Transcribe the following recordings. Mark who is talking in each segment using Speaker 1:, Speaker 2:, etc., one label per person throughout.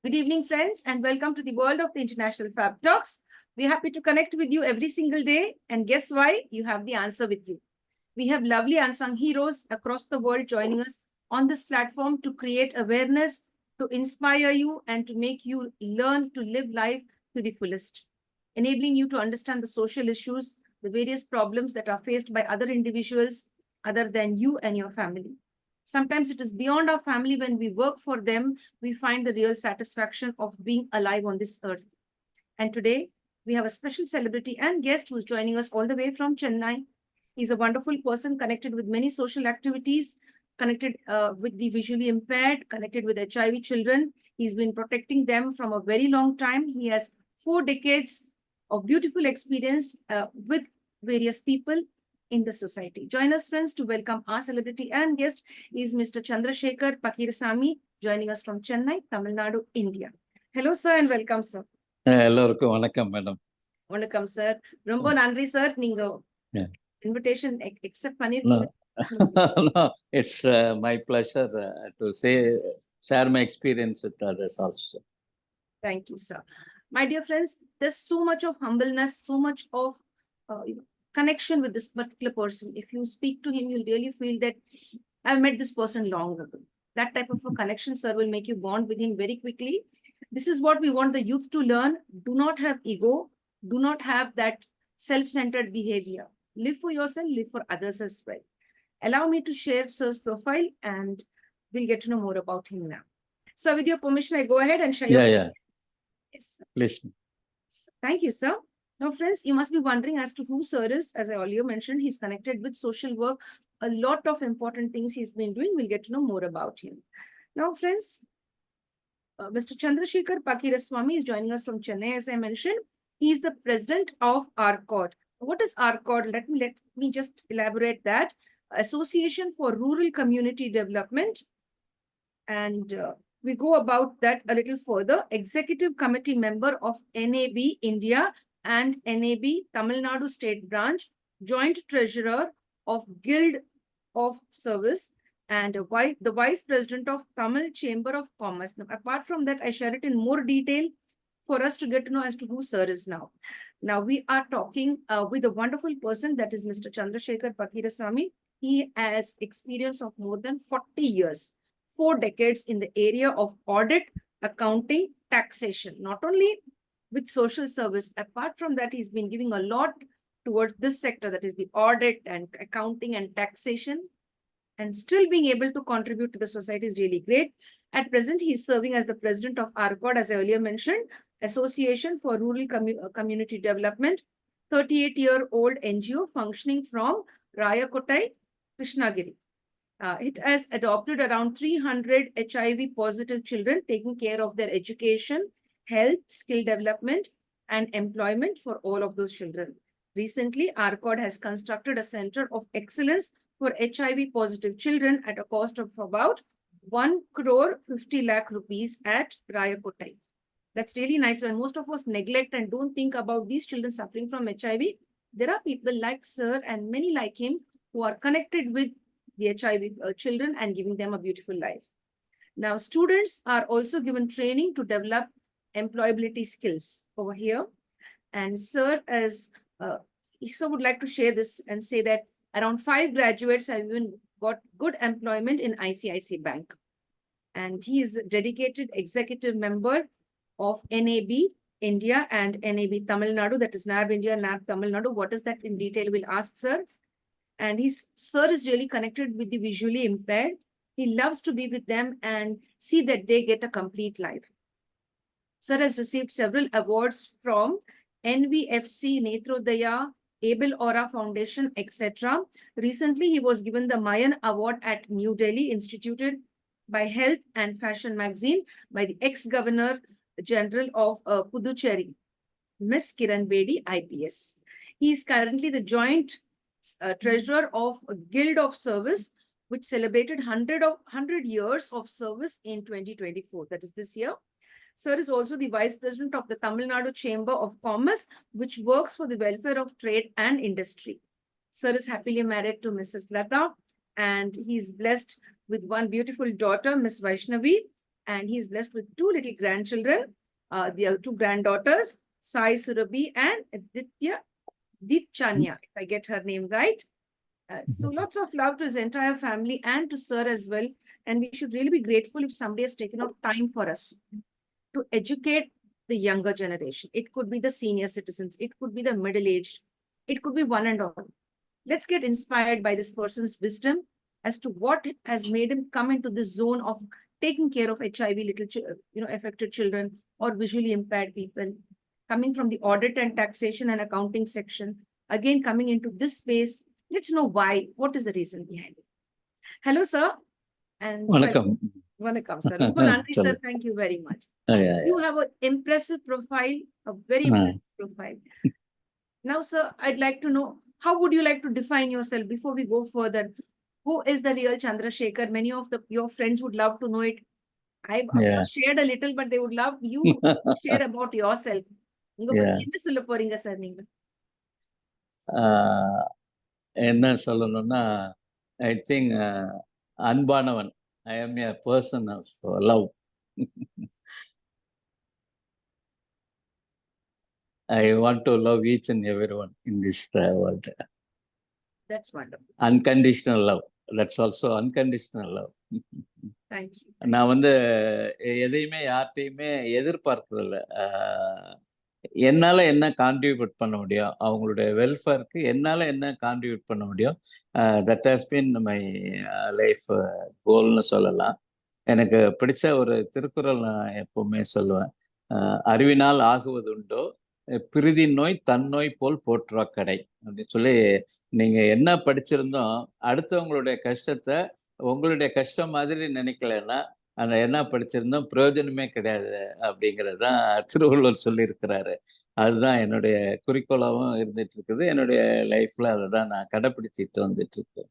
Speaker 1: Good evening, friends, and welcome to the world of the International Fab Talks. We're happy to connect with you every single day. And guess why? You have the answer with you. We have lovely unsung heroes across the world joining us on this platform to create awareness, to inspire you, and to make you learn to live life to the fullest, enabling you to understand the social issues, the various problems that are faced by other individuals other than you and your family. Sometimes it is beyond our family. When we work for them, we find the real satisfaction of being alive on this earth. And today, we have a special celebrity and guest who's joining us all the way from Chennai. He's a wonderful person connected with many social activities, connected with the visually impaired, connected with HIV children. He's been protecting them from a very long time. He has 4 decades of beautiful experience with various people in the society. Join us, friends, to welcome our celebrity and guest is Mr. Chandrasekhar Pakirasamy, joining us from Chennai, Tamil Nadu, India. Hello, sir, and welcome, sir.
Speaker 2: எல்லோருக்கும் வணக்கம் madam.
Speaker 1: வணக்கம் sir. ரொம்ப நன்றி sir, நீங்க invitation accept பண்ணிருக்கீங்க.
Speaker 2: No, it's my pleasure to share my experience with others also.
Speaker 1: Thank you, sir. My dear friends, there's so much of humbleness, so much of connection with this particular person. If you speak to him, you'll really feel that I've met this person long ago. That type of a connection, sir, will make you bond with him very quickly. This is what we want the youth to learn. Do not have ego. Do not have that self-centered behavior. Live for yourself, live for others as well. Allow me to share sir's profile and we'll get to know more about him now. Sir, with your permission, I go ahead and share your
Speaker 2: Yeah.
Speaker 1: Yes, sir.
Speaker 2: Please.
Speaker 1: Thank you, sir. Now, friends, you must be wondering as to who sir is. As I earlier mentioned, he's connected with social work. A lot of important things he's been doing. We'll get to know more about him. Now, friends, Mr. Chandrasekhar Pakirasamy is joining us from Chennai, as I mentioned. He is the president of ARCOD. What is ARCOD? Let me just elaborate that. Association for Rural Community Development. And we go about that a little further. Executive Committee member of NAB India and NAB Tamil Nadu State Branch, Joint Treasurer of Guild of Service, and the Vice President of Tamil Chamber of Commerce. Now, apart from that, I share it in more detail for us to get to know as to who sir is now. Now, we are talking with a wonderful person, that is Mr. Chandrasekhar Pakirasamy. He has experience of more than 40 years, 4 decades in the area of audit, accounting, taxation, not only with social service. Apart from that, he's been giving a lot towards this sector, that is the audit and accounting and taxation, and still being able to contribute to the society is really great. At present, he is serving as the president of ARCOD, as I earlier mentioned, Association for Rural Community Development, 38-year-old NGO functioning from Rayakottai, Krishnagiri. It has adopted around 300 HIV-positive children, taking care of their education, health, skill development, and employment for all of those children. Recently, ARCOD has constructed a center of excellence for HIV-positive children at a cost of about 1,50,00,000 rupees at Rayakottai. That's really nice. When most of us neglect and don't think about these children suffering from HIV, there are people like sir and many like him who are connected with the HIV children and giving them a beautiful life. Now, students are also given training to develop employability skills over here. And sir, would like to share this and say that around 5 graduates have even got good employment in ICICI Bank. And he is a dedicated executive member of NAB India and NAB Tamil Nadu, that is NAB India, NAB Tamil Nadu. What is that in detail? We'll ask sir. And sir is really connected with the visually impaired. He loves to be with them and see that they get a complete life. Sir has received several awards from NVFC, Netrodaya, Able Aura Foundation, etc. Recently, he was given the Mayan Award at New Delhi, instituted by Health and Fashion magazine by the ex-Governor General of Puducherry, Miss Kiran Bedi, IPS. He is currently the joint treasurer of Guild of Service, which celebrated 100 years of service in 2024. That is this year. Sir is also the Vice President of the Tamil Nadu Chamber of Commerce, which works for the welfare of trade and industry. Sir is happily married to Mrs. Lata, and he's blessed with one beautiful daughter, Miss Vaishnavi. and he is blessed with 2 little grandchildren, the 2 granddaughters, Sai Surabhi and Ditchanya, if I get her name right. So lots of love to his entire family and to Sir as well. And we should really be grateful if somebody has taken out time for us to educate the younger generation. It could be the senior citizens, it could be the middle-aged, it could be one and all. Let's get inspired by this person's wisdom as to what has made him come into this zone of taking care of HIV affected children or visually impaired people, coming from the audit and taxation and accounting section, again coming into this space. Let's know why. What is the reason behind it? Hello, sir. And
Speaker 2: வணக்கம்.
Speaker 1: Vanakkam, sir. Nandri, sir. Thank you very much. You have an impressive profile, a very impressive profile. Now, sir, I'd like to know, how would you like to define yourself before we go further? Who is the real Chandrasekhar? Many of your friends would love to know it. I've of course shared a little, but they would love you to share about yourself. என்ன சொல்ல போறீங்க sir நீங்க?
Speaker 2: என்ன சொல்லணும்னா, I think அன்பானவன். I am a person of love. I want to love each and everyone in this world.
Speaker 1: That's wonderful.
Speaker 2: Unconditional love. That's also unconditional love.
Speaker 1: Thank you.
Speaker 2: நான் வந்து எதையுமே யார்கிட்டையுமே எதிர்பார்க்கறதில்ல. என்னால என்ன கான்ட்ரிபியூட் பண்ண முடியும், அவங்களுடைய வெல்ஃபேருக்கு என்னால என்ன கான்ட்ரிபியூட் பண்ண முடியும், that has been my life கோல்னு சொல்லலாம். எனக்கு பிடிச்ச ஒரு திருக்குறள் நான் எப்பவுமே சொல்லுவேன். அறிவினால் ஆகுவது உண்டோ, பிரிதி நோய் தன்னோய் போல் போற்றுவா கடை அப்படின்னு சொல்லி, நீங்க என்ன படிச்சிருந்தோம் அடுத்தவங்களுடைய கஷ்டத்தை உங்களுடைய கஷ்டம் மாதிரி நினைக்கலன்னா அந்த என்ன படிச்சிருந்தோம் பிரயோஜனமே கிடையாது அப்படிங்கிறது தான் திருவள்ளுவர் சொல்லியிருக்கிறாரு. அதுதான் என்னுடைய குறிக்கோளாகவும் இருந்துட்டு இருக்குது. என்னுடைய லைஃப்ல அதை தான் நான் கடைப்பிடிச்சிட்டு வந்துட்டு இருக்கேன்.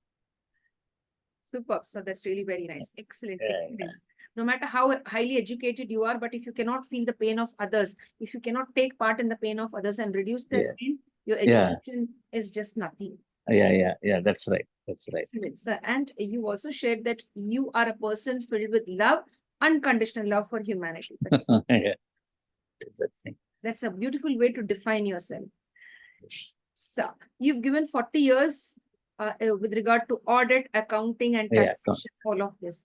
Speaker 1: Super. So that's really very nice. Excellent. Excellent. No matter how highly educated you are, but if you cannot feel the pain of others, if you cannot take part in the pain of others and reduce that pain, your education is just nothing.
Speaker 2: Yeah. That's right. That's right.
Speaker 1: Excellent, sir. And you also shared that you are a person filled with love, unconditional love for humanity. That's a beautiful way to define yourself.
Speaker 2: Yes.
Speaker 1: So you've given 40 years with regard to audit, accounting, and taxation, all of this.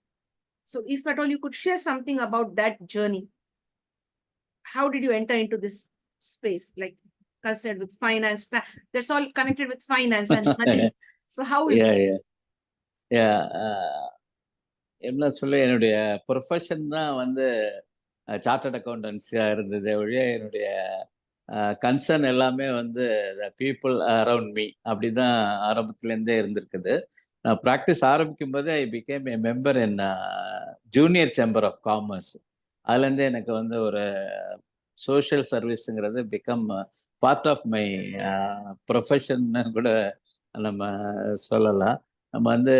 Speaker 1: So if at all you could share something about that journey, how did you enter into this space, like concerned with finance? That's all connected with finance and money. So how is this?
Speaker 2: என்ன சொல்ல, என்னுடைய profession தான் வந்து chartered அக்கௌண்டன்சியாக இருந்தது ஒழிய என்னுடைய concern எல்லாமே வந்து பீப்புள் அரவுண்ட் மீ அப்படி தான் ஆரம்பத்துலேருந்தே இருந்திருக்குது. நான் ப்ராக்டிஸ் ஆரம்பிக்கும் போது I became a member in junior chamber of commerce. அதுலேருந்தே எனக்கு வந்து ஒரு சோஷியல் சர்வீஸுங்கிறது பிகம் பார்ட் ஆஃப் மை ப்ரொஃபஷன்னு கூட நம்ம சொல்லலாம். நம்ம வந்து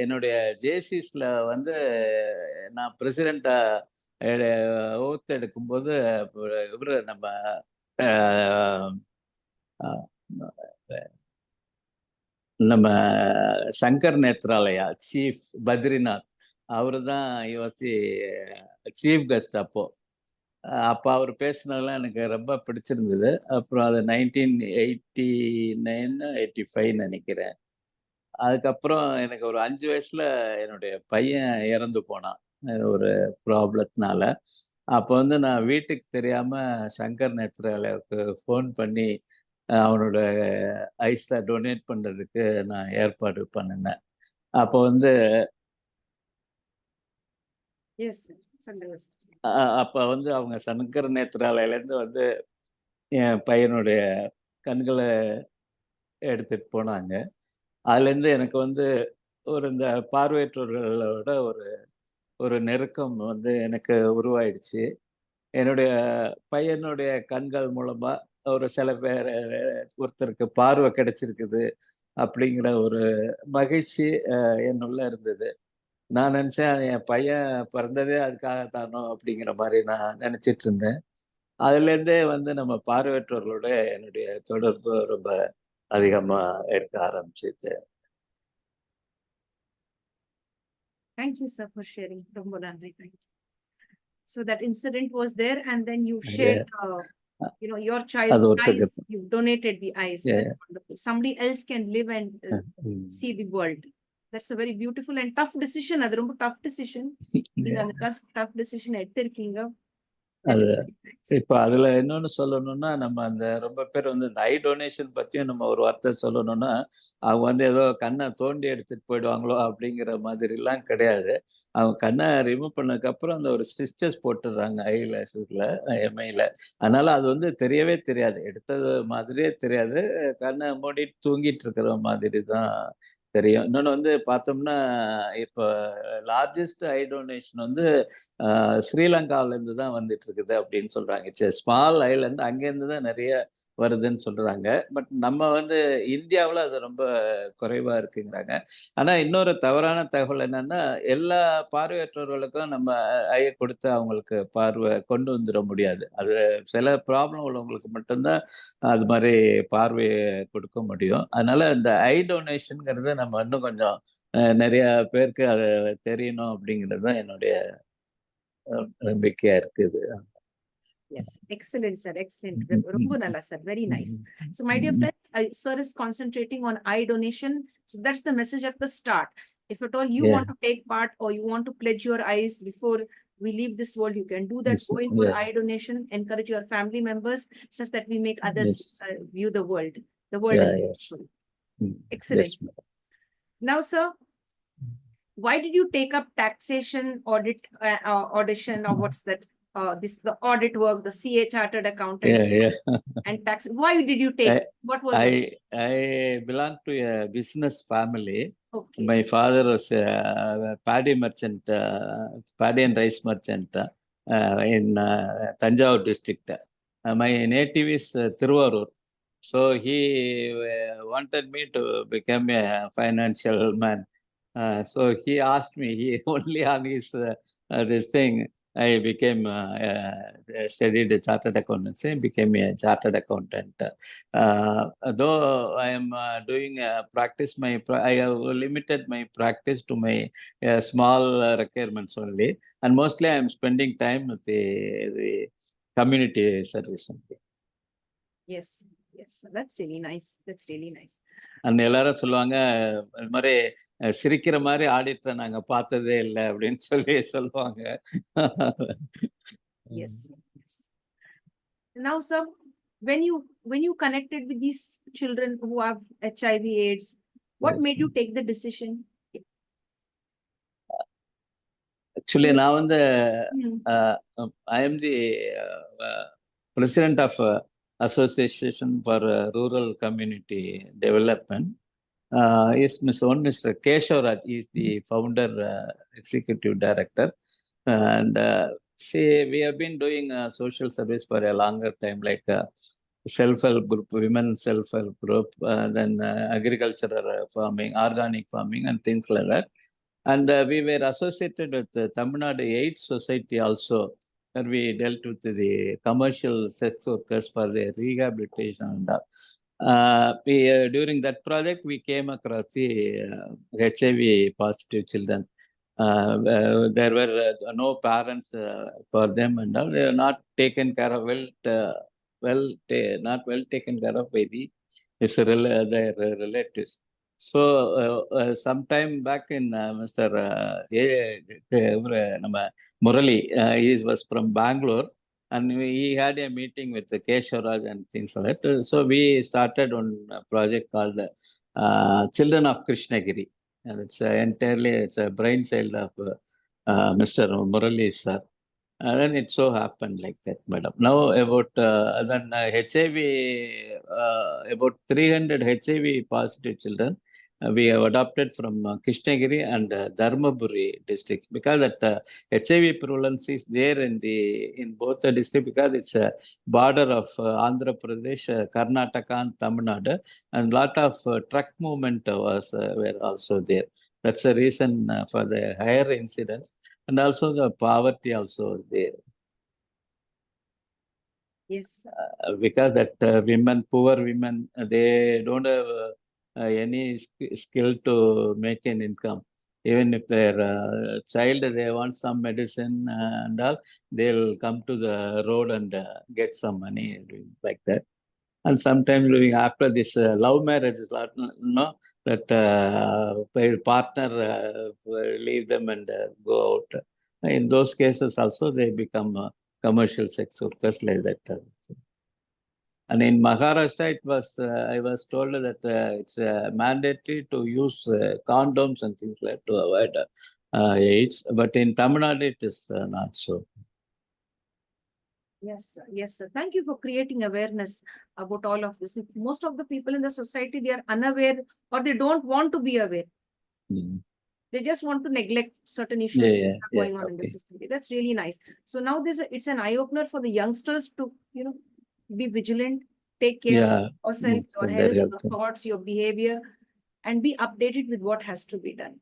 Speaker 2: என்னுடைய ஜேசிஸில் வந்து நான் பிரசிடெண்ட்டாக ஓத்து எடுக்கும்போது இவர் நம்ம சங்கர் நேத்ராலயா சீஃப் பத்ரிநாத் அவரு தான் சீஃப் கெஸ்ட். அப்போ அவர் பேசினதெல்லாம் எனக்கு ரொம்ப பிடிச்சிருந்தது. அப்புறம் அது 1989 85 நினைக்கிறேன். அதுக்கப்புறம் எனக்கு ஒரு 5 வயசுல என்னுடைய பையன் இறந்து போனான் ஒரு ப்ராப்ளத்தினால. அப்போ வந்து நான் வீட்டுக்கு தெரியாம சங்கர் நேத்ராலயாவுக்கு ஃபோன் பண்ணி அவனோட ஐஸை டொனேட் பண்றதுக்கு நான் ஏற்பாடு பண்ணினேன். அப்போ வந்து அப்போ வந்து அவங்க சங்கர் நேத்ராலயிலேருந்து வந்து என் பையனுடைய கண்களை எடுத்துட்டு போனாங்க. அதுலேருந்து எனக்கு வந்து இந்த பார்வையற்றவர்களோட ஒரு நெருக்கம் வந்து எனக்கு உருவாயிடுச்சு. என்னுடைய பையனுடைய கண்கள் மூலமா ஒரு சில பேர் ஒருத்தருக்கு பார்வை கிடைச்சிருக்குது அப்படிங்கிற ஒரு மகிழ்ச்சி என்னுள்ள இருந்தது. நான் நினச்சேன் என் பையன் பிறந்ததே அதுக்காகத்தானோ அப்படிங்கிற மாதிரி நான் நினச்சிட்டு இருந்தேன். அதுலேருந்தே வந்து நம்ம பார்வையற்றவர்களோட என்னுடைய தொடர்பு ரொம்ப அதிகமா இருக்க ஆரம்பிச்சிச்சு.
Speaker 1: Thank you, sir, for sharing. ரொம்ப நன்றி. Thank you. So that incident was there, and then you
Speaker 2: Yeah.
Speaker 1: shared, your
Speaker 2: அது
Speaker 1: child's
Speaker 2: ஒருத்தருக்கு
Speaker 1: eyes. You've donated the eyes.
Speaker 2: Yeah.
Speaker 1: That's wonderful. Somebody else can live and
Speaker 2: Mm.
Speaker 1: see the world. That's a very beautiful and tough decision. அது ரொம்ப tough decision. நீங்க
Speaker 2: Yeah.
Speaker 1: அந்த tough decision எடுத்திருக்கீங்க. That
Speaker 2: அது
Speaker 1: is very nice.
Speaker 2: இப்ப அதுல இன்னொன்னு சொல்லணும்னா, நம்ம அந்த ரொம்ப பேர் வந்து இந்த ஐ டொனேஷன் பத்தியும் நம்ம ஒரு வார்த்தை சொல்லணும்னா, அவங்க வந்து ஏதோ கண்ண தோண்டி எடுத்துட்டு போயிடுவாங்களோ அப்படிங்கிற மாதிரிலாம் கிடையாது. அவங்க கண்ண ரிமூவ் பண்ணதுக்கு அப்புறம் அந்த ஒரு ஸ்டிச்சஸ் போட்டுடுறாங்க ஐ லேஷஸ்ல, எம்ஐல. அதனால அது வந்து தெரியவே தெரியாது. எடுத்தது மாதிரியே தெரியாது. கண்ண மூடிட்டு தூங்கிட்டு இருக்கிற மாதிரி தான் தெரியும். இன்னொன்னு வந்து பார்த்தோம்னா, இப்ப லார்ஜஸ்ட் ஐ டொனேஷன் வந்து ஸ்ரீலங்காவுல இருந்து தான் வந்துட்டு இருக்குது அப்படின்னு சொல்றாங்க. It's a small island. அங்கேருந்து தான் நிறைய வருதுன்னு சொல்றாங்க. பட் நம்ம வந்து இந்தியாவுல அது ரொம்ப குறைவா இருக்குங்கிறாங்க. ஆனா இன்னொரு தவறான தகவல் என்னன்னா, எல்லா பார்வையற்றவர்களுக்கும் நம்ம ஐய கொடுத்து அவங்களுக்கு பார்வை கொண்டு வந்துர முடியாது. அது சில ப்ராப்ளம் உள்ளவங்களுக்கு மட்டும் தான் அது மாரி பார்வைய கொடுக்க முடியும். அதனால இந்த ஐ டொனேஷன்ங்கிறத நம்ம இன்னும் கொஞ்சம் நிறைய பேருக்கு அது தெரியணும் அப்படிங்கிறது தான் என்னுடைய நம்பிக்கையா இருக்குது.
Speaker 1: Yes, excellent, sir. Excellent. ரொம்ப நல்லா, sir. Very nice. So, my dear friends, sir is concentrating on eye donation. So that's the message at the start. If at all you
Speaker 2: Yeah.
Speaker 1: want to take part or you want to pledge your eyes before we leave this world, you can do that.
Speaker 2: Yes,
Speaker 1: Go in for
Speaker 2: yeah.
Speaker 1: eye donation. Encourage your family members such that we make others
Speaker 2: Yes.
Speaker 1: view the world. The world
Speaker 2: Yeah,
Speaker 1: is
Speaker 2: yes.
Speaker 1: beautiful.
Speaker 2: Yes,
Speaker 1: Excellent.
Speaker 2: madam.
Speaker 1: Now, sir, why did you take up taxation audit audition, or what's that? The audit work, the CA chartered accountant
Speaker 2: Yeah, yeah.
Speaker 1: and tax. Why did you take? What was
Speaker 2: I
Speaker 1: the?
Speaker 2: I belong to a business family.
Speaker 1: Okay.
Speaker 2: My father was a paddy merchant, paddy and rice merchant in Tanjavur district. My native is Tiruvarur. So he wanted me to become a financial man. So he asked me, he only on his this thing, I became studied chartered accountancy, became a chartered accountant. Though I am doing practice, I have limited my practice to my small requirements only, and mostly I am spending time with the community service only.
Speaker 1: Yes, yes, that's really nice. That's really nice.
Speaker 2: அந்த எல்லாரும் சொல்லுவாங்க, இது மாதிரி சிரிக்கிற மாதிரி ஆடிட்டரை நாங்க பார்த்ததே இல்லை அப்படின்னு சொல்லி சொல்லுவாங்க.
Speaker 1: Yes, yes. Now, sir, when you connected with these children who have HIV/AIDS, what
Speaker 2: Yes.
Speaker 1: made you take the decision?
Speaker 2: Actually நான் வந்து
Speaker 1: Hmm.
Speaker 2: I am the president of association for rural community development. Is Mr. Keshavraj is the founder, executive director, and see, we have been doing social service for a longer time, like self-help group, women self-help group, then agricultural farming, organic farming, and things like that. And we were associated with the Tamil Nadu AIDS Society also, where we dealt with the commercial sex workers for their rehabilitation and all. During that project, we came across the HIV positive children. There were no parents for them, and all. They were not taken care of not well taken care of by their relatives. So sometime back in Mr. Murali, he was from Bangalore. And he had a meeting with the Keshavraj and things like that. So we started on a project called Children of Krishnagiri. And it's a brainchild of Mr. Murali sir. And then it so happened like that, madam. Now about HIV, about 300 HIV positive children we have adopted from Krishnagiri and Dharmaburi districts, because that HIV prevalence is there in both the districts, because it's a border of Andhra Pradesh, Karnataka, and Tamil Nadu, and lot of truck movement were also there. That's the reason for the higher incidence, and also the poverty also there.
Speaker 1: Yes.
Speaker 2: Because that poor women, they don't have any skill to make an income. Even if their child, they want some medicine and all, they'll come to the road and get some money like that. And sometimes after this love marriage is lot, no, that their partner will leave them and go out. In those cases also, they become commercial sex workers like that. And in Maharashtra, it was I was told that it's mandatory to use condoms and things like to avoid AIDS. But in Tamil Nadu, it is not so.
Speaker 1: Yes, sir. Yes, sir. Thank you for creating awareness about all of this. Most of the people in the society, they are unaware or they don't want to be aware.
Speaker 2: Mm.
Speaker 1: They just want to neglect certain
Speaker 2: Yeah,
Speaker 1: issues that
Speaker 2: yeah,
Speaker 1: are
Speaker 2: yeah.
Speaker 1: going on in the
Speaker 2: Okay.
Speaker 1: society. That's really nice. So now it's an eye opener for the youngsters to, be vigilant, take care
Speaker 2: Yeah,
Speaker 1: of yourself,
Speaker 2: for
Speaker 1: your
Speaker 2: their
Speaker 1: health, your
Speaker 2: health.
Speaker 1: thoughts, your behavior, and be updated with what has to be done.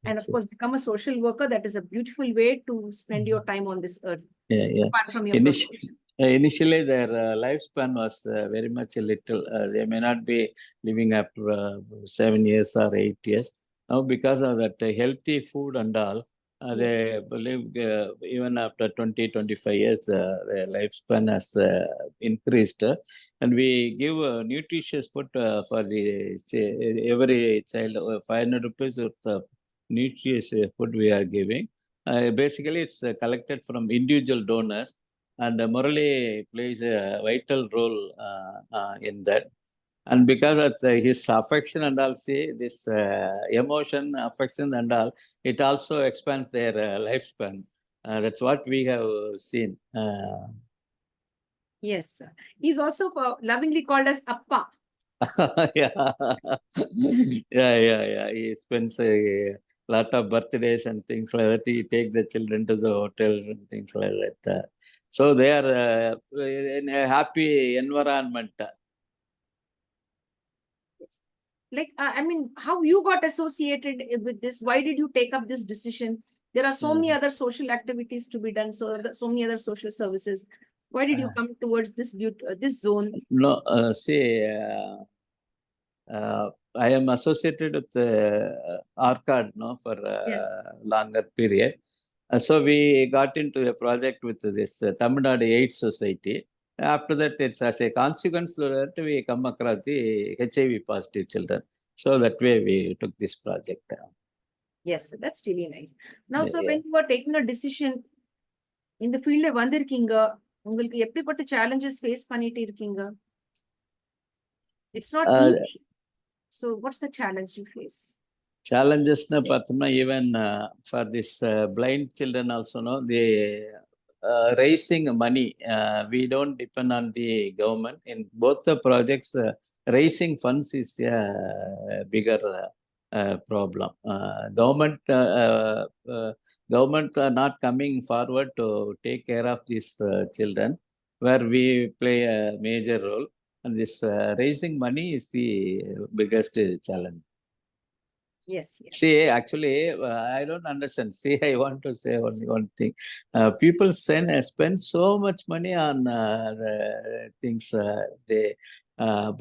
Speaker 1: And
Speaker 2: Yes,
Speaker 1: of course,
Speaker 2: yes.
Speaker 1: become a social worker. That is a beautiful way to spend your time on this earth,
Speaker 2: Yeah, yeah.
Speaker 1: apart from your
Speaker 2: Initially,
Speaker 1: profession.
Speaker 2: initially their lifespan was very much a little. They may not be living up 7 years or 8 years. Now, because of that healthy food and all,
Speaker 1: Yes.
Speaker 2: they believe even after 20, 25 years, their lifespan has increased. And we give nutritious food for every child, 500 rupees worth of nutritious food we are giving. Basically, it's collected from individual donors, and Murali plays a vital role in that. And because of his affection and all, see, this emotion, affection and all, it also expands their lifespan. That's what we have seen.
Speaker 1: Yes, sir. He's also lovingly called as Appa.
Speaker 2: Yeah. Yeah. He spends a lot of birthdays and things like that. He take the children to the hotels and things like that. So they are in a happy environment.
Speaker 1: Yes. Like, I mean, how you got associated with this? Why did you take up this decision? There are so many other social activities to be done, so many other social services. Why did you come towards this zone?
Speaker 2: No, see, I am associated with ARCAD, no, for
Speaker 1: Yes.
Speaker 2: a longer period. So we got into a project with this Tamil Nadu AIDS Society. After that, it's as a consequence of that we come across the HIV positive children. So that way we took this project.
Speaker 1: Yes, sir. That's really nice. Now, sir,
Speaker 2: Yeah.
Speaker 1: when you are taking a decision in the field வந்திருக்கீங்க உங்களுக்கு எப்படிப்பட்ட challenges face பண்ணிட்டு இருக்கீங்க? It's not
Speaker 2: Uh,
Speaker 1: easy. So what's the challenge you face?
Speaker 2: Challenges na பார்த்தோம்னா even for this blind children also, no, they raising money. We don't depend on the government. In both the projects, raising funds is a bigger problem. Government are not coming forward to take care of these children, where we play a major role. And this raising money is the biggest challenge.
Speaker 1: Yes, yes.
Speaker 2: See, actually, I don't understand. See, I want to say only one thing. People spend so much money on the things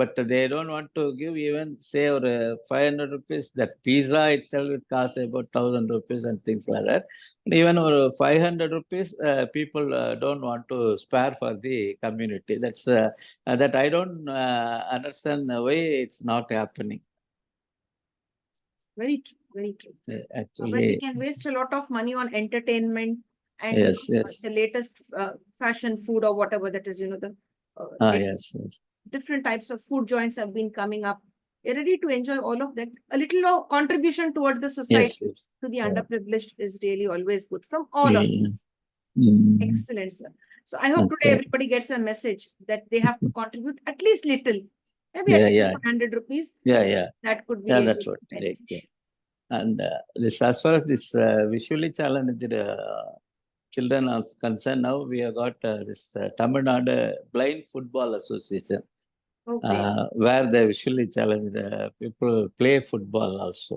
Speaker 2: but they don't want to give even say or 500 rupees. That pizza itself it costs about 1,000 rupees and things like that. Even or 500 rupees, people don't want to spare for the community. That's that I don't understand why it's not happening.
Speaker 1: Very true, very true. When we
Speaker 2: Actually,
Speaker 1: can waste a lot of money on entertainment and
Speaker 2: yes, yes.
Speaker 1: the latest fashion food or whatever that is, the latest
Speaker 2: Yes.
Speaker 1: different types of food joints have been coming up. You're ready to enjoy all of that. A little contribution towards the society,
Speaker 2: Yes.
Speaker 1: to the
Speaker 2: Yeah.
Speaker 1: underprivileged is really always good from all of
Speaker 2: Yeah.
Speaker 1: us.
Speaker 2: Mm.
Speaker 1: Excellent, sir. So I hope today
Speaker 2: Okay.
Speaker 1: everybody gets a message that they have to contribute at least little, maybe at
Speaker 2: Yeah,
Speaker 1: least
Speaker 2: yeah.
Speaker 1: 500 rupees.
Speaker 2: Yeah.
Speaker 1: That could be
Speaker 2: Yeah,
Speaker 1: really
Speaker 2: that's what. Right. Yeah.
Speaker 1: beneficial.
Speaker 2: And this, as far as this visually challenged children are concerned, now we have got this Tamil Nadu Blind Football Association,
Speaker 1: Okay.
Speaker 2: where the visually challenged people play football also.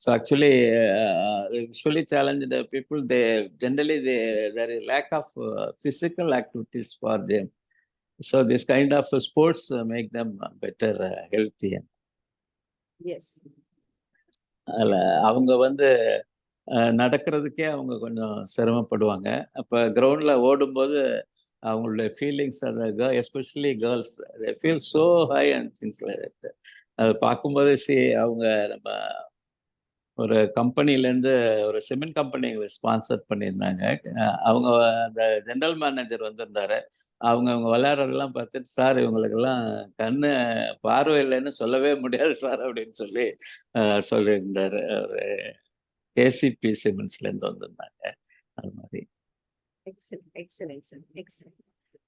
Speaker 2: So actually, visually challenged people, they generally there is lack of physical activities for them. So this kind of sports make them better healthy.
Speaker 1: Yes.
Speaker 2: அதுல அவங்க வந்து நடக்கிறதுக்கே அவங்க கொஞ்சம் சிரமப்படுவாங்க. அப்ப கிரவுண்ட்ல ஓடும்போது அவங்களுடைய feelings அந்த especially girls they feel so high and things like that. அத பார்க்கும்போது அவங்க நம்ம ஒரு கம்பெனிலேருந்து ஒரு சிமெண்ட் கம்பெனி ஸ்பான்சர் பண்ணியிருந்தாங்க. அவங்க அந்த ஜெனரல் மேனேஜர் வந்திருந்தாரு. அவங்க விளையாடுறதெல்லாம் பார்த்துட்டு, "சார் இவங்களுக்கெல்லாம் கண்ணு பார்வை இல்லைன்னு சொல்லவே முடியாது சார்" அப்படின்னு சொல்லி சொல்லியிருந்தாரு. அவரு கேசிபி சிமெண்ட்ஸ்லேருந்து வந்திருந்தாங்க. அது மாரி.
Speaker 1: Excellent, excellent sir, excellent.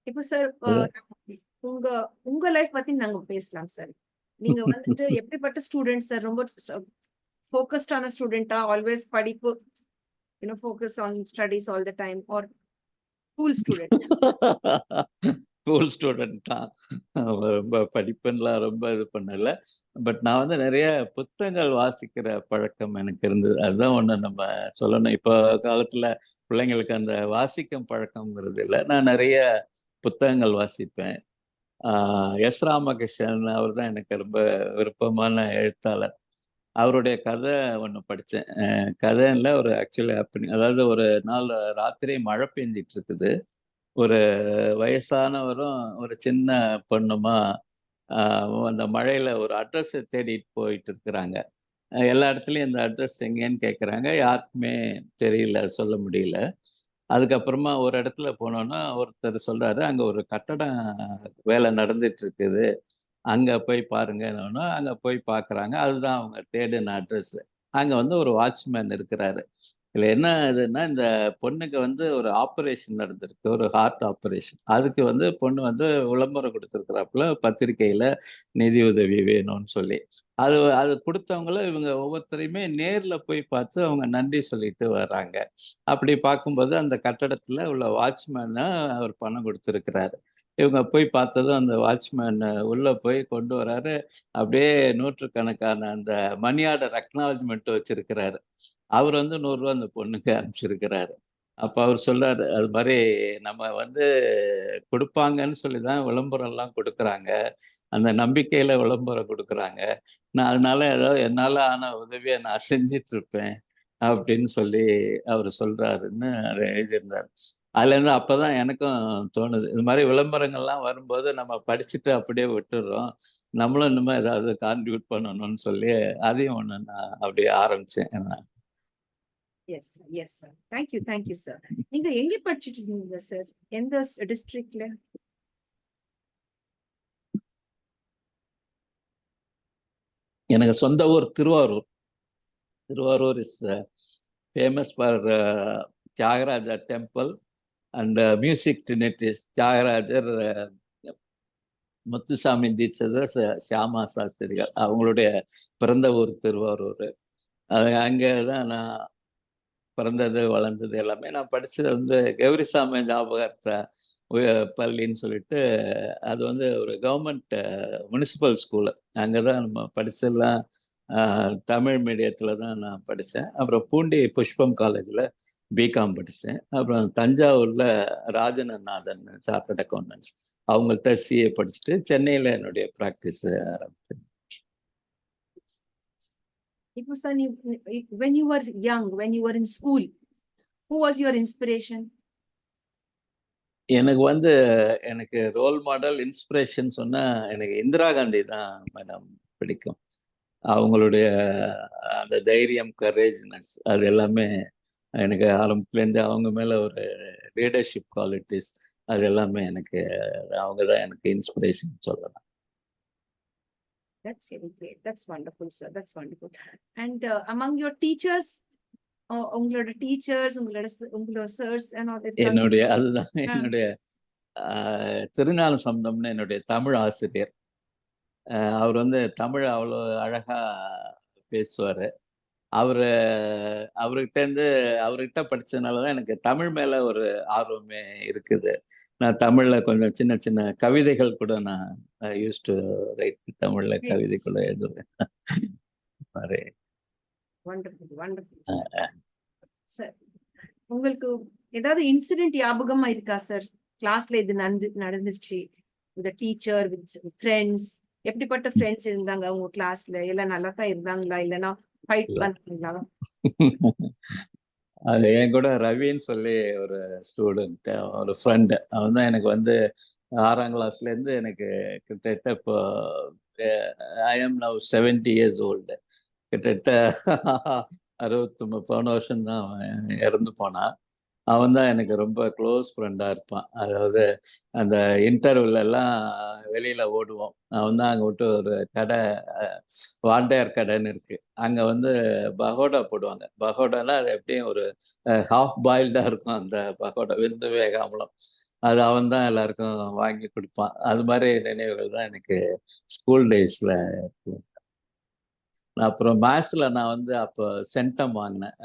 Speaker 1: இப்போ சார்
Speaker 2: அது
Speaker 1: உங்க உங்க லைஃப் பத்தி நாங்க பேசலாம் சார். நீங்க வந்துட்டு எப்படிப்பட்ட ஸ்டூடெண்ட் சார்? ரொம்ப ஃபோக்கஸ்டான ஸ்டூடெண்டா? ஆல்வேஸ் படிப்பு, focus on studies all the time, or cool student?
Speaker 2: School student தான். ரொம்ப படிப்புன்னுலாம் ரொம்ப இது பண்ணல. பட் நான் வந்து நெறைய புத்தகங்கள் வாசிக்கிற பழக்கம் எனக்கு இருந்தது. அதுதான் ஒண்ணு நம்ம சொல்லணும். இப்போ காலத்துல பிள்ளைங்களுக்கு அந்த வாசிக்கும் பழக்கம்ங்கிறது இல்ல. நான் நெறைய புத்தகங்கள் வாசிப்பேன். ஆ எஸ். ராமகிருஷ்ணன் அவர் தான் எனக்கு ரொம்ப விருப்பமான எழுத்தாளர். அவருடைய கதை ஒண்ணு படிச்சேன். கதைன்ல ஒரு ஆக்சுவலி ஹேப்பனிங். அதாவது ஒரு நாள் ராத்திரி மழை பெஞ்சிட்டு இருக்குது. ஒரு வயசானவரும், ஒரு சின்ன பொண்ணுமா, அ அந்த மழையில ஒரு அட்ரஸ தேடிட்டு போயிட்டு இருக்கிறாங்க. எல்லா இடத்துலயும் இந்த அட்ரஸ் எங்கேன்னு கேட்குறாங்க. யாருக்குமே தெரியல, சொல்ல முடியல. அதுக்கப்புறமா ஒரு இடத்துல போனோம்னா, ஒருத்தர் சொல்றாரு, "அங்க ஒரு கட்டடம் வேலை நடந்துட்டு இருக்குது. அங்க போய் பாருங்கன்னோன, அங்க போய் பார்க்குறாங்க. அதுதான் அவங்க தேடின அட்ரஸ். அங்க வந்து ஒரு வாட்ச்மேன் இருக்கிறாரு. இதுல என்ன இதுன்னா, இந்த பொண்ணுக்கு வந்து ஒரு ஆப்பரேஷன் நடந்திருக்கு. ஒரு ஹார்ட் ஆப்பரேஷன். அதுக்கு வந்து பொண்ணு வந்து விளம்பரம் குடுத்துருக்கிறாப்புல பத்திரிக்கையில நிதி உதவி வேணும்னு சொல்லி. அது அது குடுத்தவங்கள இவங்க ஒவ்வொருத்தரையுமே நேர்ல போய் பார்த்து அவங்க நன்றி சொல்லிட்டு வர்றாங்க. அப்படி பார்க்கும்போது அந்த கட்டடத்துல உள்ள வாட்ச்மேன அவர் பணம் குடுத்திருக்கிறாரு. இவங்க போய் பார்த்ததும் அந்த வாட்ச்மேன் உள்ள போய் கொண்டு வராரு. அப்படியே நூற்றுக்கணக்கான அந்த மணி ஆர்டர் அக்னாலஜ்மென்ட் வச்சிருக்கிறாரு. அவரு வந்து ரூ. 100 அந்த பொண்ணுக்கு அனுப்பிச்சிருக்கிறாரு. அப்ப அவரு சொல்றாரு, "அது மாரி நம்ம வந்து குடுப்பாங்கன்னு சொல்லி தான் விளம்பரம்லாம் குடுக்குறாங்க. அந்த நம்பிக்கையில விளம்பரம் குடுக்குறாங்க. நான் அதனால ஏதோ என்னால ஆன உதவிய நான் செஞ்சுட்டுருப்பேன்." அப்படின்னு சொல்லி அவரு சொல்றாருன்னு அத எழுதியிருந்தாரு. அதுலேருந்து அப்பதான் எனக்கும் தோணுது. இது மாரி விளம்பரங்கள்லாம் வரும்போது நம்ம படிச்சுட்டு அப்படியே விட்டுர்றோம். நம்மளும் இனிமே ஏதாவது கான்ட்ரிபியூட் பண்ணணும்னு சொல்லி அதையும் ஒண்ணு நான் அப்படியே ஆரம்பிச்சேன்.
Speaker 1: Yes sir, yes sir. Thank you sir. நீங்க எங்க படிச்சுட்டு இருந்தீங்க சார்? எந்த டிஸ்ட்ரிக்ட்ல?
Speaker 2: எனக்கு சொந்த ஊர் Thiruvarur. Thiruvarur is famous for Thyagaraja temple and music trinities. Thyagarajar, Muthuswami Dikshitar, Shyama Sastrigal அவங்களுடைய பிறந்த ஊர் திருவாரூர். அங்க தான் நான் பிறந்தது, வளர்ந்தது எல்லாமே. நான் படிச்சது வந்து கௌரிசாமி ஞாபகார்த்த பள்ளின்னு சொல்லிட்டு, அது வந்து ஒரு கவர்மெண்ட் முனிசிபல் ஸ்கூலு. அங்க தான் நம்ம படிச்சதெல்லாம் அ தமிழ் மீடியத்தில தான் நான் படிச்சேன். அப்புறம் பூண்டி புஷ்பம் காலேஜ்ல பிகாம் படிச்சேன். அப்புறம் தஞ்சாவூர்ல ராஜனநாதன் சார்ட்டர்ட் அக்கவுண்டன்ட்ஸ் அவங்கள்ட்ட சிஏ படிச்சுட்டு, சென்னையில என்னுடைய பிராக்டிஸ் ஆரம்பிச்சேன்.
Speaker 1: இப்போ sir, when you were young, when you were in school, who was your inspiration?
Speaker 2: எனக்கு வந்து எனக்கு ரோல் மாடல், இன்ஸ்பிரேஷன் சொன்னா எனக்கு இந்திரா காந்தி தான் மேடம் பிடிக்கும். அவங்களுடைய அந்த தைரியம், கரேஜ்னஸ் அது எல்லாமே எனக்கு ஆரம்பத்துலேருந்து அவங்க மேல ஒரு லீடர்ஷிப் குவாலிட்டிஸ் அது எல்லாமே எனக்கு அவங்க தான் எனக்கு இன்ஸ்பிரேஷன் சொல்லலாம்.
Speaker 1: That's really great. That's wonderful, sir. That's wonderful. And among your teachers, உங்களோட டீச்சர்ஸ், உங்களோட சர்ஸ் and all that.
Speaker 2: அதுதான் என்னுடைய திருஞான சம்பந்தம்னு என்னுடைய தமிழ் ஆசிரியர். அவர் வந்து தமிழ் அவ்வளோ அழகா பேசுவாரு. அவரு அவர்கிட்ட படிச்சதுனால தான் எனக்கு தமிழ் மேல ஒரு ஆர்வமே இருக்குது. நான் தமிழ்ல கொஞ்சம் சின்ன சின்ன கவிதைகள் கூட நான் யூஸ்ட் டு ரைட் தமிழ்ல கவிதை கூட எழுதுவேன். மாரி.
Speaker 1: Wonderful, wonderful, sir. சார், உங்களுக்கு ஏதாவது இன்சிடென்ட் ஞாபகமா இருக்கா சார்? கிளாஸ்ல இது நடந்துச்சு, வித் டீச்சர், வித் ஃப்ரெண்ட்ஸ். எப்படிப்பட்ட ஃப்ரெண்ட்ஸ் இருந்தாங்க உங்க கிளாஸ்ல? எல்லாம் நல்லா தான் இருந்தாங்களா? இல்லைன்னா ஃபைட்
Speaker 2: இல்ல.
Speaker 1: பண்றீங்களா?
Speaker 2: அது என் கூட ரவின்னு சொல்லி ஒரு ஸ்டூடெண்ட், ஒரு ஃப்ரெண்டு. அவன் தான் எனக்கு வந்து 6ஆம் கிளாஸ்லேருந்து எனக்கு கிட்டத்தட்ட இப்போ ஐ ஆம் நவ் 70 இயர்ஸ் ஓல்டு. கிட்டத்தட்ட 63 போன வருஷம் தான் அவன் இறந்து போனான். அவன் தான் எனக்கு ரொம்ப க்ளோஸ் ஃப்ரெண்டா இருப்பான். அதாவது அந்த இன்டர்வெல்லாம் வெளியில ஓடுவோம். அவன் தான் அங்க விட்டு ஒரு கடை, அ வாண்டையார் கடைன்னு இருக்கு. அங்க வந்து பகோடா போடுவாங்க. பகோடான்னா அது எப்படியும் ஒரு ஹாஃப் பாயில்டா இருக்கும் அந்த பகோடா, வெந்து வேகாமலும். அது அவன் தான் எல்லாருக்கும் வாங்கி குடுப்பான். அது மாரி நினைவுகள் தான் எனக்கு ஸ்கூல் டேஸ்ல இருக்கு. அப்புறம் மேத்ஸ்ல நான் வந்து அப்போ சென்டம் வாங்கினேன்.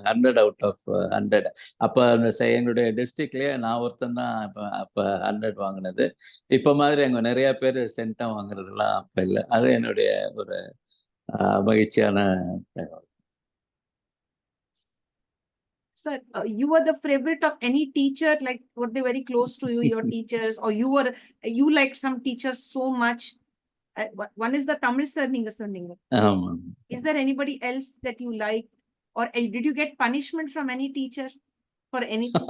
Speaker 2: 100 அவுட் ஆஃப் 100. அப்ப அந்த எங்களுடைய டிஸ்ட்ரிக்ட்லயே நான் ஒருத்தன் தான் அப்ப 100 வாங்கினது. இப்ப மாதிரி அங்க நெறைய பேரு சென்டம் வாங்குறதெல்லாம் அப்ப இல்ல. அது என்னுடைய ஒரு மகிழ்ச்சியான தகவல்.
Speaker 1: Sir, you were the favorite of any teacher, like were they very close to you, your teachers, or you liked some teachers so much? One is the Tamil sir, நீங்க சொன்னீங்க.
Speaker 2: ஆமா.
Speaker 1: Is there anybody else that you like, or did you get punishment from any teacher for anything?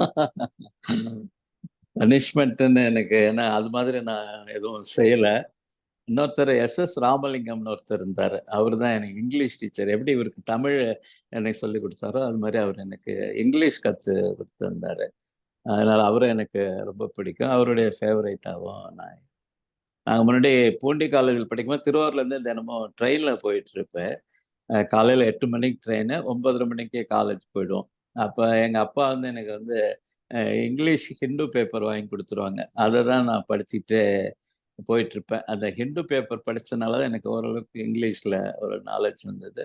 Speaker 2: பனிஷ்மென்ட்ன்னு எனக்கு ஏன்னா அது மாதிரி நான் எதுவும் செய்யல. இன்னொருத்தர் எஸ்.எஸ். ராமலிங்கம்னு ஒருத்தர் இருந்தாரு. அவரு தான் எனக்கு இங்கிலீஷ் டீச்சர். எப்படி இவருக்கு தமிழ் எனக்கு சொல்லிக் குடுத்தாரோ, அது மாரி அவரு எனக்கு இங்கிலீஷ் கத்து குடுத்திருந்தாரு. அதனால அவரும் எனக்கு ரொம்ப பிடிக்கும். அவருடைய ஃபேவரைட்டாவும் நாங்க முன்னாடி பூண்டி காலேஜில படிக்கும்போது திருவாரூர்லேருந்து தினமும் ட்ரெயின்ல போயிட்டுருப்பேன். காலையில 8 மணிக்கு ட்ரெயினு, 9:30 மணிக்கு காலேஜ் போயிடுவோம். அப்ப எங்க அப்பா வந்து எனக்கு வந்து இங்கிலீஷ் ஹிந்து பேப்பர் வாங்கி குடுத்துருவாங்க. அத தான் நான் படிச்சுட்டு போயிட்டுருப்பேன். அந்த ஹிந்து பேப்பர் படிச்சனால தான் எனக்கு ஓரளவுக்கு இங்கிலீஷ்ல ஒரு நாலேட்ஜ் வந்தது.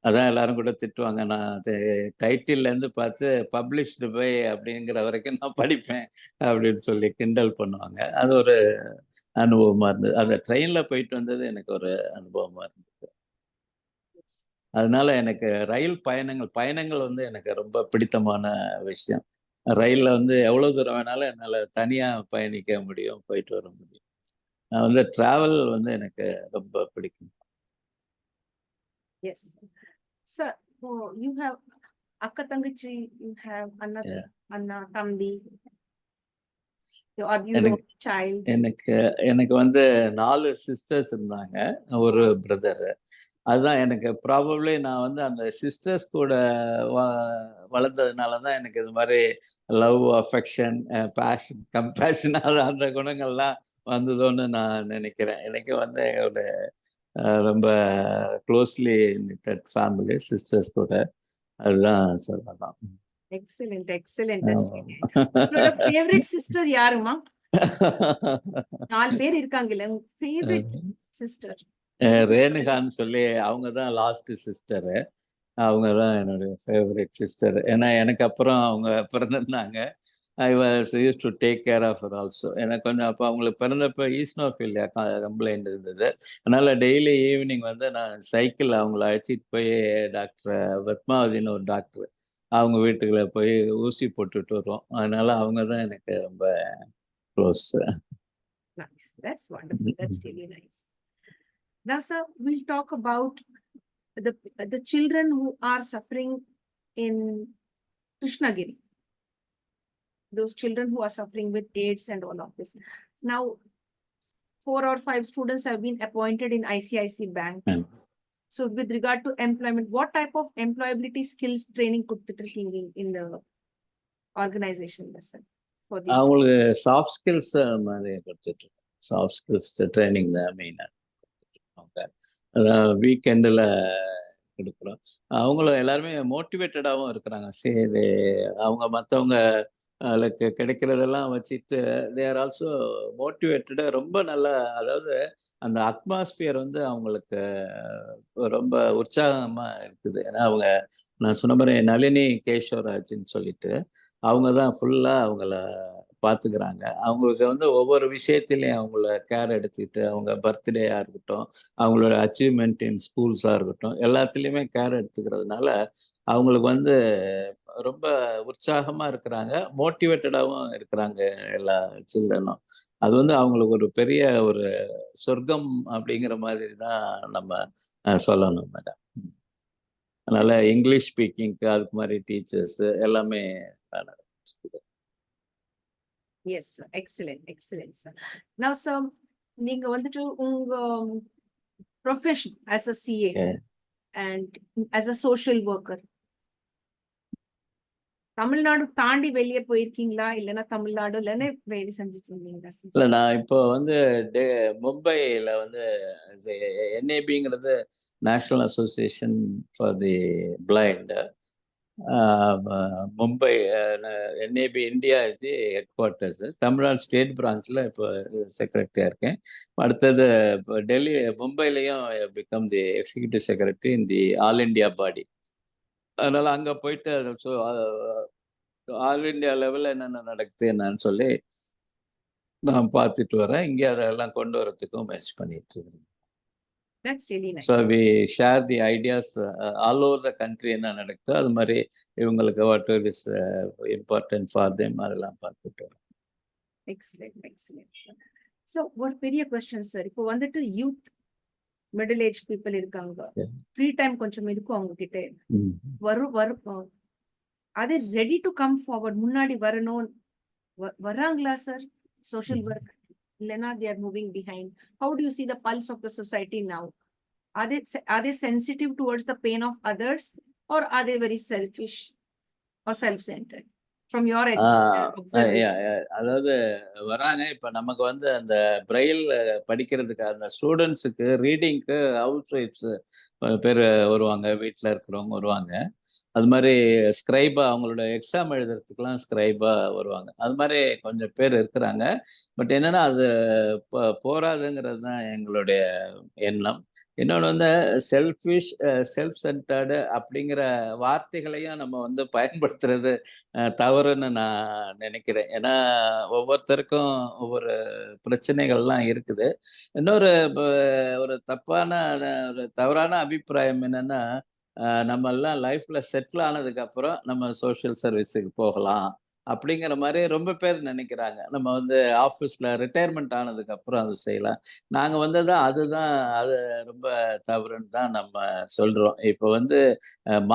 Speaker 2: அதான் எல்லாரும் கூட திட்டுவாங்க. நான் அது டைட்டில்லேருந்து பார்த்து பப்ளிஷ்டு பை அப்படிங்கிற வரைக்கும் நான் படிப்பேன் அப்படின்னு சொல்லி கிண்டல் பண்ணுவாங்க. அது ஒரு அனுபவமா இருந்தது. அந்த ட்ரெயின்ல போயிட்டு வந்தது எனக்கு ஒரு அனுபவமா இருந்தது. அதனால எனக்கு ரயில் பயணங்கள் வந்து எனக்கு ரொம்ப பிடித்தமான விஷயம். ரயில்ல வந்து எவ்வளோ தூரம் வேணாலும் என்னால தனியா பயணிக்க முடியும், போயிட்டு வர முடியும். நான் வந்து டிராவல் வந்து எனக்கு ரொம்ப பிடிக்கும்.
Speaker 1: Yes. Sir, you have அக்கா தங்கச்சி, you have
Speaker 2: Yeah.
Speaker 1: அண்ணா தம்பி, are you the
Speaker 2: எனக்கு
Speaker 1: only child?
Speaker 2: எனக்கு எனக்கு வந்து 4 சிஸ்டர்ஸ் இருந்தாங்க. ஒரு பிரதரு. அதுதான் எனக்கு ப்ராபப்ளி நான் வந்து அந்த சிஸ்டர்ஸ் கூட வ வளர்ந்ததுனால தான் எனக்கு இது மாரி லவ், அஃபெக்ஷன், பேஷன், கம்பேஷன் அந்த குணங்கள்லாம் வந்ததோன்னு நான் நினைக்கிறேன். எனக்கு வந்து ஒரு ரொம்ப க்ளோஸ்லி knitted ஃபேமிலி சிஸ்டர்ஸ் கூட. அதுதான் சொல்லலாம்.
Speaker 1: Excellent, excellent. That's
Speaker 2: ஆமா.
Speaker 1: very nice. உங்களோட ஃபேவரட் சிஸ்டர் யாருமா? 4 பேர் இருக்காங்கல்ல. உங்க ஃபேவரட் சிஸ்டர்.
Speaker 2: ரேணுகான்னு சொல்லி அவங்க தான் லாஸ்ட் சிஸ்டரு. அவங்க தான் என்னுடைய ஃபேவரைட் சிஸ்டர். ஏன்னா எனக்கு அப்புறம் அவங்க பிறந்திருந்தாங்க. I was used to take care of her also. எனக்கு கொஞ்சம் அப்போ அவங்களுக்கு பிறந்தப்ப ஈஸ்னோஃபிலியா கம்ப்ளைண்ட் இருந்தது. அதனால டெய்லி ஈவினிங் வந்து நான் சைக்கிள்ல அவங்கள அழைச்சிட்டு போய் டாக்டர் பத்மாவதின்னு ஒரு டாக்டர், அவங்க வீட்டுக்குள்ள போய் ஊசி போட்டுட்டு வருவோம். அதனால அவங்க தான் எனக்கு ரொம்ப close.
Speaker 1: Nice. That's wonderful. That's really nice. Now, sir, we'll talk about the children who are suffering in Krishnagiri. Those children who are suffering with AIDS and all of this. Now, 4 or 5 students have been appointed in ICIC Bank. So, with regard to employment, what type of employability skills training கொடுத்துட்டு in the organization, sir, for these?
Speaker 2: அவங்களுக்கு soft skills மாதிரி கொடுத்துட்டு soft skills training தான் மெயினாக. அதான் வீக்கெண்டில் கொடுக்குறோம். அவங்களும் எல்லாருமே மோட்டிவேட்டடாகவும் இருக்கிறாங்க. சரி, அவங்க மற்றவங்க அதுக்கு கிடைக்கிறதெல்லாம் வச்சுட்டு தே ஆர் ஆல்சோ மோட்டிவேட்டடா ரொம்ப நல்லா. அதாவது அந்த அட்மாஸ்பியர் வந்து அவங்களுக்கு ரொம்ப உற்சாகமா இருக்குது. ஏன்னா அவங்க நான் சொன்ன மாதிரி நளினி கேஷவராஜ்ன்னு சொல்லிட்டு அவங்க தான் ஃபுல்லா அவங்கள பார்த்துக்கிறாங்க. அவங்களுக்கு வந்து ஒவ்வொரு விஷயத்திலையும் அவங்கள கேர் எடுத்துக்கிட்டு, அவங்க பர்த்டேயா இருக்கட்டும், அவங்களோட அச்சீவ்மெண்ட் இன் ஸ்கூல்ஸா இருக்கட்டும், எல்லாத்துலயுமே கேர் எடுத்துக்கிறதுனால அவங்களுக்கு வந்து ரொம்ப உற்சாகமா இருக்கிறாங்க. மோட்டிவேட்டடாவும் இருக்கிறாங்க எல்லா சில்ட்ரனும். அது வந்து அவங்களுக்கு ஒரு பெரிய ஒரு சொர்க்கம் அப்படிங்கிற மாதிரி தான் நம்ம சொல்லணும் மேடம். அதனால இங்கிலீஷ் ஸ்பீக்கிங்க்கு அதுக்கு மாதிரி டீச்சர்ஸ் எல்லாமே நடந்துச்சு.
Speaker 1: Yes, sir. Excellent, excellent, sir. Now, sir, நீங்க வந்துட்டு உங்க profession as a CA
Speaker 2: Yeah.
Speaker 1: and as a social worker, Tamil Nadu தாண்டி வெளியே போயிருக்கீங்களா? இல்லைன்னா தமிழ்நாடுலன்னு வேலை செஞ்சுட்டு இருந்தீங்களா sir?
Speaker 2: இல்ல நான் இப்போ வந்து மும்பைல வந்து என்ஏபிங்கிறது national association for the blind. Mumbai NAB India is the headquarters. Tamil Nadu state பிரான்ச்சில் இப்போ செக்ரட்டரியாக இருக்கேன். அடுத்தது இப்போ டெல்லி மும்பைலையும் become the executive secretary in the all India body. அதனால அங்கே போயிட்டு ஆல் இண்டியா லெவலில் என்னென்ன நடக்குது என்னன்னு சொல்லி நான் பார்த்துட்டு வரேன். இங்கே அதெல்லாம் கொண்டு வரத்துக்கும் முயற்சி பண்ணிட்டு இருக்கேன்.
Speaker 1: That's really nice.
Speaker 2: So we share the ideas all over the country என்ன நடக்குதோ அது மாதிரி இவங்களுக்கு what is important for them அதெல்லாம் பார்த்துட்டு வரேன்.
Speaker 1: Excellent, excellent, sir. So, ஒரு பெரிய கொஸ்டின் சார். இப்போ வந்துட்டு யூத் மிடில் ஏஜ் பீப்புள் இருக்காங்க.
Speaker 2: Yeah.
Speaker 1: ஃப்ரீ டைம் கொஞ்சம் இருக்கும் அவங்க கிட்ட.
Speaker 2: ம்.
Speaker 1: வரும் அது ரெடி டு கம் ஃபார்வர்ட், முன்னாடி வரணும் வராங்களா சார் சோஷியல் ஒர்க்? இல்லைன்னா they are moving behind. How do you see the pulse of the society now? Are they sensitive towards the pain of others, or are they very selfish or self-centered? From your observation.
Speaker 2: அதாவது வராங்க. இப்போ நமக்கு வந்து அந்த Braille படிக்கிறதுக்கு அந்த ஸ்டூடெண்ட்ஸுக்கு ரீடிங்க்கு house wife's பேர் வருவாங்க, வீட்டில் இருக்கிறவங்க வருவாங்க. அது மாதிரி ஸ்கிரைபா அவங்களோட எக்ஸாம் எழுதுறதுக்கெல்லாம் ஸ்கிரைபா வருவாங்க. அது மாதிரி கொஞ்சம் பேர் இருக்கிறாங்க. பட் என்னன்னா அது போராதுங்கிறது தான் எங்களுடைய எண்ணம். இன்னொன்று வந்து செல்ஃபிஷ், செல்ஃப் சென்டர்டு அப்படிங்கிற வார்த்தைகளையும் நம்ம வந்து பயன்படுத்துறது தவறுன்னு நான் நினைக்கிறேன். ஏன்னா ஒவ்வொருத்தருக்கும் ஒவ்வொரு பிரச்சனைகள்லாம் இருக்குது. இன்னொரு ஒரு தவறான அபிப்பிராயம் என்னன்னா, நம்ம எல்லாம் லைஃப்ல செட்டில் ஆனதுக்கு அப்புறம் நம்ம சோஷியல் சர்வீஸுக்கு போகலாம் அப்படிங்கிற மாதிரி ரொம்ப பேர் நினைக்கிறாங்க. நம்ம வந்து ஆஃபீஸ்ல ரிட்டையர்மெண்ட் ஆனதுக்கு அப்புறம் அது செய்யலாம். நாங்க அதுதான் அது ரொம்ப தவறுன்னு தான் நம்ம சொல்றோம். இப்போ வந்து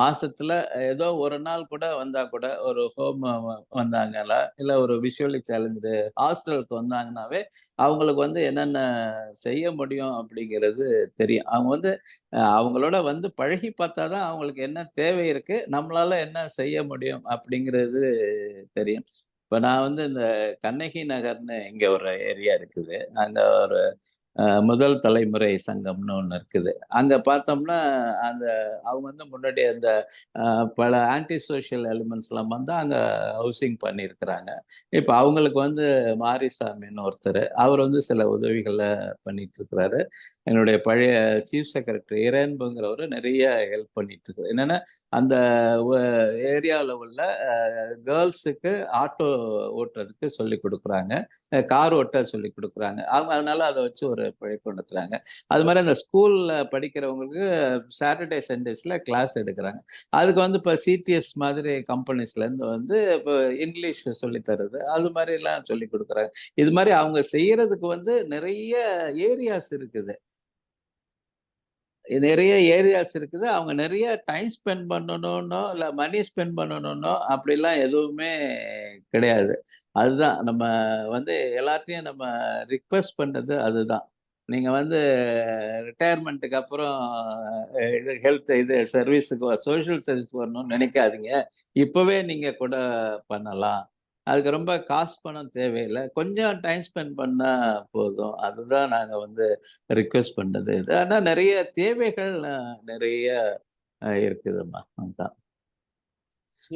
Speaker 2: மாசத்துல ஏதோ ஒரு நாள் கூட வந்தா கூட ஒரு ஹோம் வந்தாங்களா, இல்ல ஒரு விஷுவலி சேலஞ்சு ஹாஸ்டலுக்கு வந்தாங்கன்னாவே அவங்களுக்கு வந்து என்னென்ன செய்ய முடியும் அப்படிங்கிறது தெரியும். அவங்க வந்து அவங்களோட வந்து பழகி பார்த்தா தான் அவங்களுக்கு என்ன தேவை இருக்கு, நம்மளால என்ன செய்ய முடியும் அப்படிங்கிறது தெரியும். இப்ப நான் வந்து இந்த கண்ணகி நகர்னு இங்க ஒரு ஏரியா இருக்குது. அங்க ஒரு முதல் தலைமுறை சங்கம்னு ஒண்ணு இருக்குது. அங்க பார்த்தோம்னா, அந்த அவங்க வந்து முன்னாடி அந்த பல ஆன்டி சோஷியல் எலிமெண்ட்ஸ்லாம் வந்து அங்க ஹவுசிங் பண்ணியிருக்கிறாங்க. இப்ப அவங்களுக்கு வந்து மாரிசாமின்னு ஒருத்தரு, அவர் வந்து சில உதவிகள பண்ணிட்டு இருக்கிறாரு. எங்களுடைய பழைய சீஃப் செக்ரட்டரி இறையன்புங்கிறவரு நிறைய ஹெல்ப் பண்ணிட்டு இருக்காரு. என்னன்னா, அந்த வ ஏரியாவுல உள்ள கேர்ல்ஸுக்கு ஆட்டோ ஓட்டுறதுக்கு சொல்லிக் குடுக்குறாங்க. கார் ஓட்ட சொல்லிக் குடுக்குறாங்க. அவங்க அதனால அத வச்சு ஒரு பிழைப்பு நடத்துறாங்க. அது மாரி அந்த ஸ்கூல்ல படிக்கிறவங்களுக்கு சாட்டர்டே, சண்டேஸ்ல கிளாஸ் எடுக்குறாங்க. அதுக்கு வந்து இப்ப சிடிஎஸ் மாதிரி கம்பெனிஸ்லேருந்து வந்து இப்ப இங்கிலீஷ் சொல்லி தர்றது, அது மாரிலாம் சொல்லிக் குடுக்குறாங்க. இது மாரி அவங்க செய்யறதுக்கு வந்து நிறைய ஏரியாஸ் இருக்குது. நிறைய ஏரியாஸ் இருக்குது. அவங்க நிறைய டைம் ஸ்பெண்ட் பண்ணணும்னோ, இல்ல மணி ஸ்பெண்ட் பண்ணணும்னோ அப்படிலாம் எதுவுமே கிடையாது. அதுதான் நம்ம வந்து எல்லார்ட்டயும் நம்ம ரிக்வெஸ்ட் பண்றது அதுதான். நீங்க வந்து ரிட்டயர்மென்ட்க்கு அப்புறம் இது ஹெல்த் இது சர்வீஸுக்கு சோசியல் சர்வீஸ் வரணும்னு நினைக்காதீங்க. இப்பவே நீங்க கூட பண்ணலாம். அதுக்கு ரொம்ப காசு பணம் தேவையில்ல. கொஞ்சம் டைம் ஸ்பெண்ட் பண்ணா போதும். அதுதான் நாங்க வந்து ரிக்வெஸ்ட் பண்றது. இது ஆனா நெறைய தேவைகள் நெறைய இருக்குதும்மா. அதான்.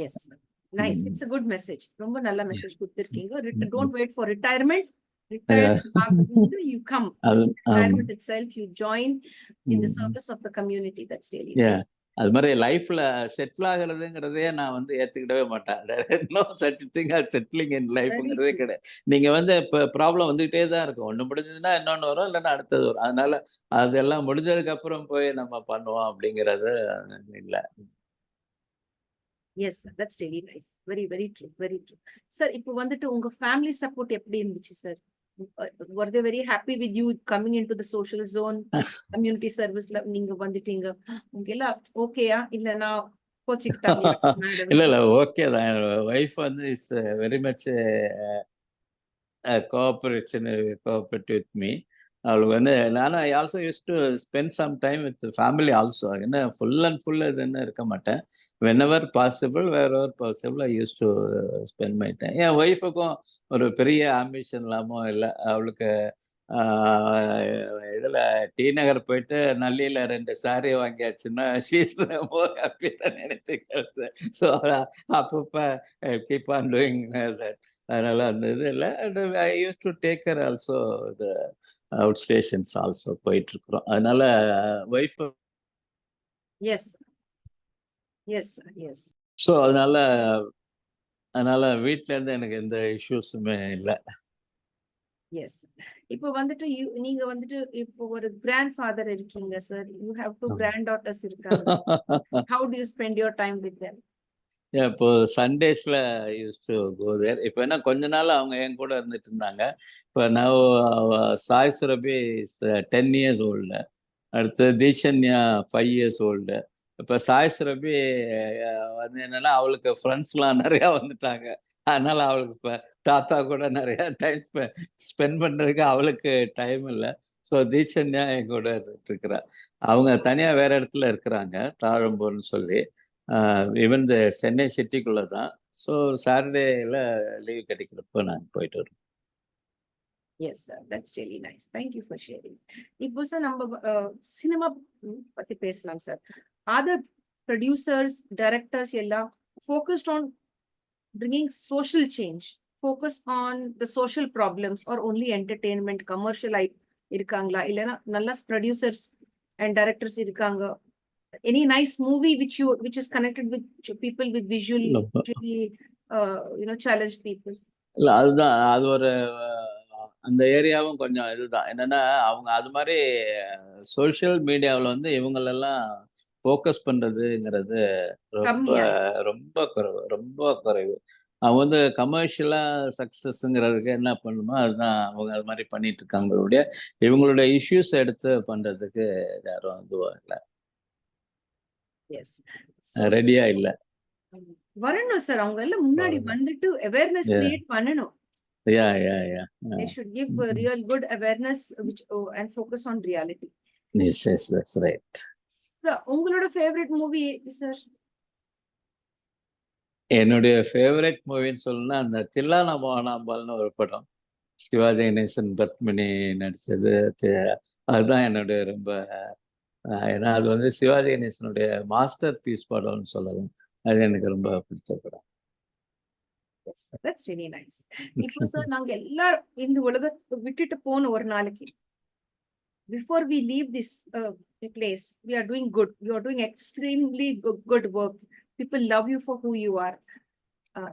Speaker 1: Yes nice.
Speaker 2: ம்.
Speaker 1: It's a good message. ரொம்ப நல்ல மெசேஜ் கொடுத்திருக்கீங்க.
Speaker 2: ம்.
Speaker 1: Don't wait for retirement.
Speaker 2: Yeah.
Speaker 1: Retirement you come.
Speaker 2: அது ஆமா.
Speaker 1: Retirement itself you join in the
Speaker 2: ம்.
Speaker 1: service of the community. That's really
Speaker 2: Yeah.
Speaker 1: nice.
Speaker 2: அது மாரி லைஃப்ல செட்டில் ஆகுறதுங்கிறதையே நான் வந்து ஏத்துக்கிடவே மாட்டேன். No such thing as settling in
Speaker 1: Very
Speaker 2: லைஃப்ங்கிறதே
Speaker 1: true.
Speaker 2: கிடையாது. நீங்க வந்து இப்ப ப்ராப்ளம் வந்துகிட்டே தான் இருக்கும். ஒண்ணு முடிஞ்சதுன்னா இன்னொன்னு வரும், இல்லன்னா அடுத்தது வரும். அதனால அதெல்லாம் முடிஞ்சதுக்கு அப்புறம் போய் நம்ம பண்ணுவோம் அப்படிங்கிறது இல்ல.
Speaker 1: Yes, sir. That's really nice. Very, very true. Very true. Sir, இப்போ வந்துட்டு உங்க ஃபேமிலி சப்போர்ட் எப்படி இருந்துச்சு sir? were they very happy with you coming into the social zone, community service ல நீங்க வந்துட்டீங்க? உங்க எல்லாம் ஓகேயா? இல்ல நான் கோச்சிக்கிட்டாங்களா மேடம்?
Speaker 2: இல்ல இல்ல ஓகே தான். ஒய்ஃப் வந்து is very much cooperate with me. அவளுக்கு வந்து நானும் I also use to spend some time with family also. என்ன ஃபுல் அண்ட் ஃபுல் இதுன்னு இருக்க மாட்டேன். Whenever possible, wherever possible I use to spend my time. என் ஒய்ஃபுக்கும் ஒரு பெரிய ஆம்பிஷன் இல்லாமல் இல்லை. அவளுக்கு இதுல டி நகர் போயிட்டு நல்லியில 2 சாரி வாங்கியாச்சுன்னா ஷீஸ் மோர் ஹாப்பி தான் நினைச்சுக்கிறது. ஸோ அப்பப்ப கீப் ஆன் டூயிங் தட். அதனால அந்த இது இல்லை. I use to take care also the out stations also போயிட்டு இருக்கிறோம். அதனால wife
Speaker 1: yes yes yes
Speaker 2: so அதனால வீட்ல இருந்து எனக்கு எந்த இஷ்யூஸுமே இல்லை.
Speaker 1: எஸ் இப்போ வந்துட்டு நீங்க வந்துட்டு இப்போ ஒரு கிராண்ட் ஃபாதர் இருக்கீங்க சார். யூ ஹேவ் 2 கிராண்ட் டாட்டர்ஸ் இருக்காங்க. How do you spend your time with them?
Speaker 2: இப்போ சண்டேஸ்ல யூஸ் டு கோ தேர். இப்போ என்ன கொஞ்ச நாள் அவங்க என் கூட இருந்துட்டு இருந்தாங்க. இப்போ நான் சாய் சுரபி 10 இயர்ஸ் ஓல்டு. அடுத்து தீக்ஷன்யா 5 இயர்ஸ் ஓல்டு. இப்போ சாய் சுரபி வந்து என்னன்னா அவளுக்கு ஃப்ரெண்ட்ஸ்லாம் நிறையா வந்துட்டாங்க. அதனால அவளுக்கு இப்போ தாத்தா கூட நிறையா டைம் ஸ்பெண்ட் பண்ணுறதுக்கு அவளுக்கு டைம் இல்லை. ஸோ தீக்ஷன்யா என் கூட இருந்துட்டு இருக்கிறா. அவங்க தனியாக வேற இடத்துல இருக்கிறாங்க, தாழம்பூர்னு சொல்லி. ஈவன் சென்னை சிட்டிக்குள்ளே தான். ஸோ சாட்டர்டேல லீவ் கிடைக்கிறப்போ நாங்கள் போயிட்டு வருவோம்.
Speaker 1: Yes sir, that's really nice. Thank you for sharing. இப்போ சார் நம்ம சினிமா பத்தி பேசலாம் சார். அதர் ப்ரொடியூசர்ஸ், டைரக்டர்ஸ் எல்லாம் focused on bringing social change, focus on the social problems, or only entertainment, commercial irukangla illana nalla producers and directors irukanga? Any nice movie which is connected with people with visually challenged people?
Speaker 2: இல்லை அதுதான் அது ஒரு அந்த ஏரியாவும் கொஞ்சம் இதுதான் என்னன்னா அவங்க அது மாதிரி சோஷியல் மீடியாவில் வந்து இவங்களெல்லாம் ஃபோக்கஸ் பண்றதுங்கிறது ரொம்ப ரொம்ப குறைவு, ரொம்ப குறைவு. அவங்க வந்து கமர்ஷியலா சக்சஸ்ங்கிறதுக்கு என்ன பண்ணணுமோ அதுதான் அவங்க அது மாதிரி பண்ணிட்டு இருக்காங்க. இவங்களுடைய இஷ்யூஸ் எடுத்து பண்றதுக்கு யாரும் இதுவா இல்லை, ரெடியா இல்லை.
Speaker 1: வரணும் சார். அவங்க எல்லாம் முன்னாடி வந்துட்டு அவேர்னஸ் கிரியேட் பண்ணணும். They should give real good awareness and focus on reality.
Speaker 2: Yes, that's right.
Speaker 1: உங்களோட ஃபேவரட் மூவி சார்?
Speaker 2: என்னுடைய ஃபேவரட் மூவின்னு சொல்லணும்னா அந்த தில்லானா மோகனாம்பால்னு ஒரு படம், சிவாஜி கணேசன் பத்மினி நடிச்சது. அதுதான் என்னுடைய ரொம்ப, ஏன்னா அது வந்து சிவாஜி கணேசனுடைய மாஸ்டர் பீஸ் படம்னு சொல்லலாம். அது எனக்கு ரொம்ப பிடிச்ச படம்.
Speaker 1: That's really nice. இப்போ சார் நாங்க எல்லாரும் இந்த உலகத்தை விட்டுட்டு போன ஒரு நாளைக்கு, before we leave this place, we are doing good. You are doing extremely good work. People love you for who you are.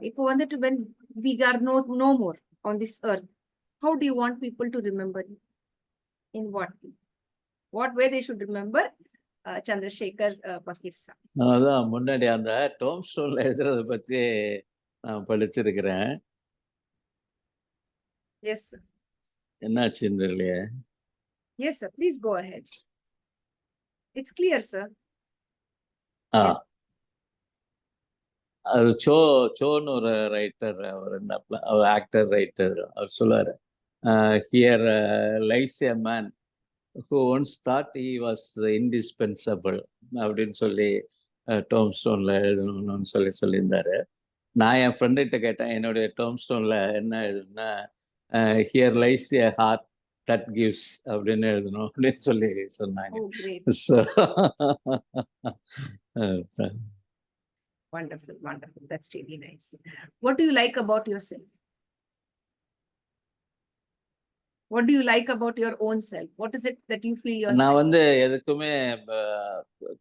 Speaker 1: Ipo vandu when we are no more on this earth, how do you want people to remember you? In what way they should remember Chandrasekhar Pakir sir?
Speaker 2: அதான் முன்னாடி அந்த டோம் ஸ்டோன்ல எழுதுறத பத்தி நான் படிச்சிருக்கிறேன்.
Speaker 1: Yes sir.
Speaker 2: என்னாச்சு இல்லையே?
Speaker 1: Yes sir, please go ahead. It's clear sir.
Speaker 2: Yes. அது சோன்னு ஒரு writer, அவர் இருந்தாப்ல, அவர் actor writer. அவர் சொல்லுவாரு, here lies a man who once thought he was indispensable அப்படின்னு சொல்லி டோம் ஸ்டோன்ல எழுதணும்னு சொல்லியிருந்தாரு. நான் என் ஃப்ரெண்ட்கிட்ட கேட்டேன், என்னுடைய டோம் ஸ்டோன்ல என்ன எழுதுனா, here lies a heart that gives அப்படின்னு எழுதணும் அப்படின்னு சொல்லி சொன்னாங்க.
Speaker 1: Wonderful, wonderful. That's really nice. What do you like about yourself? What do you like about your own self? What is it that you feel yourself?
Speaker 2: நான் வந்து எதுக்குமே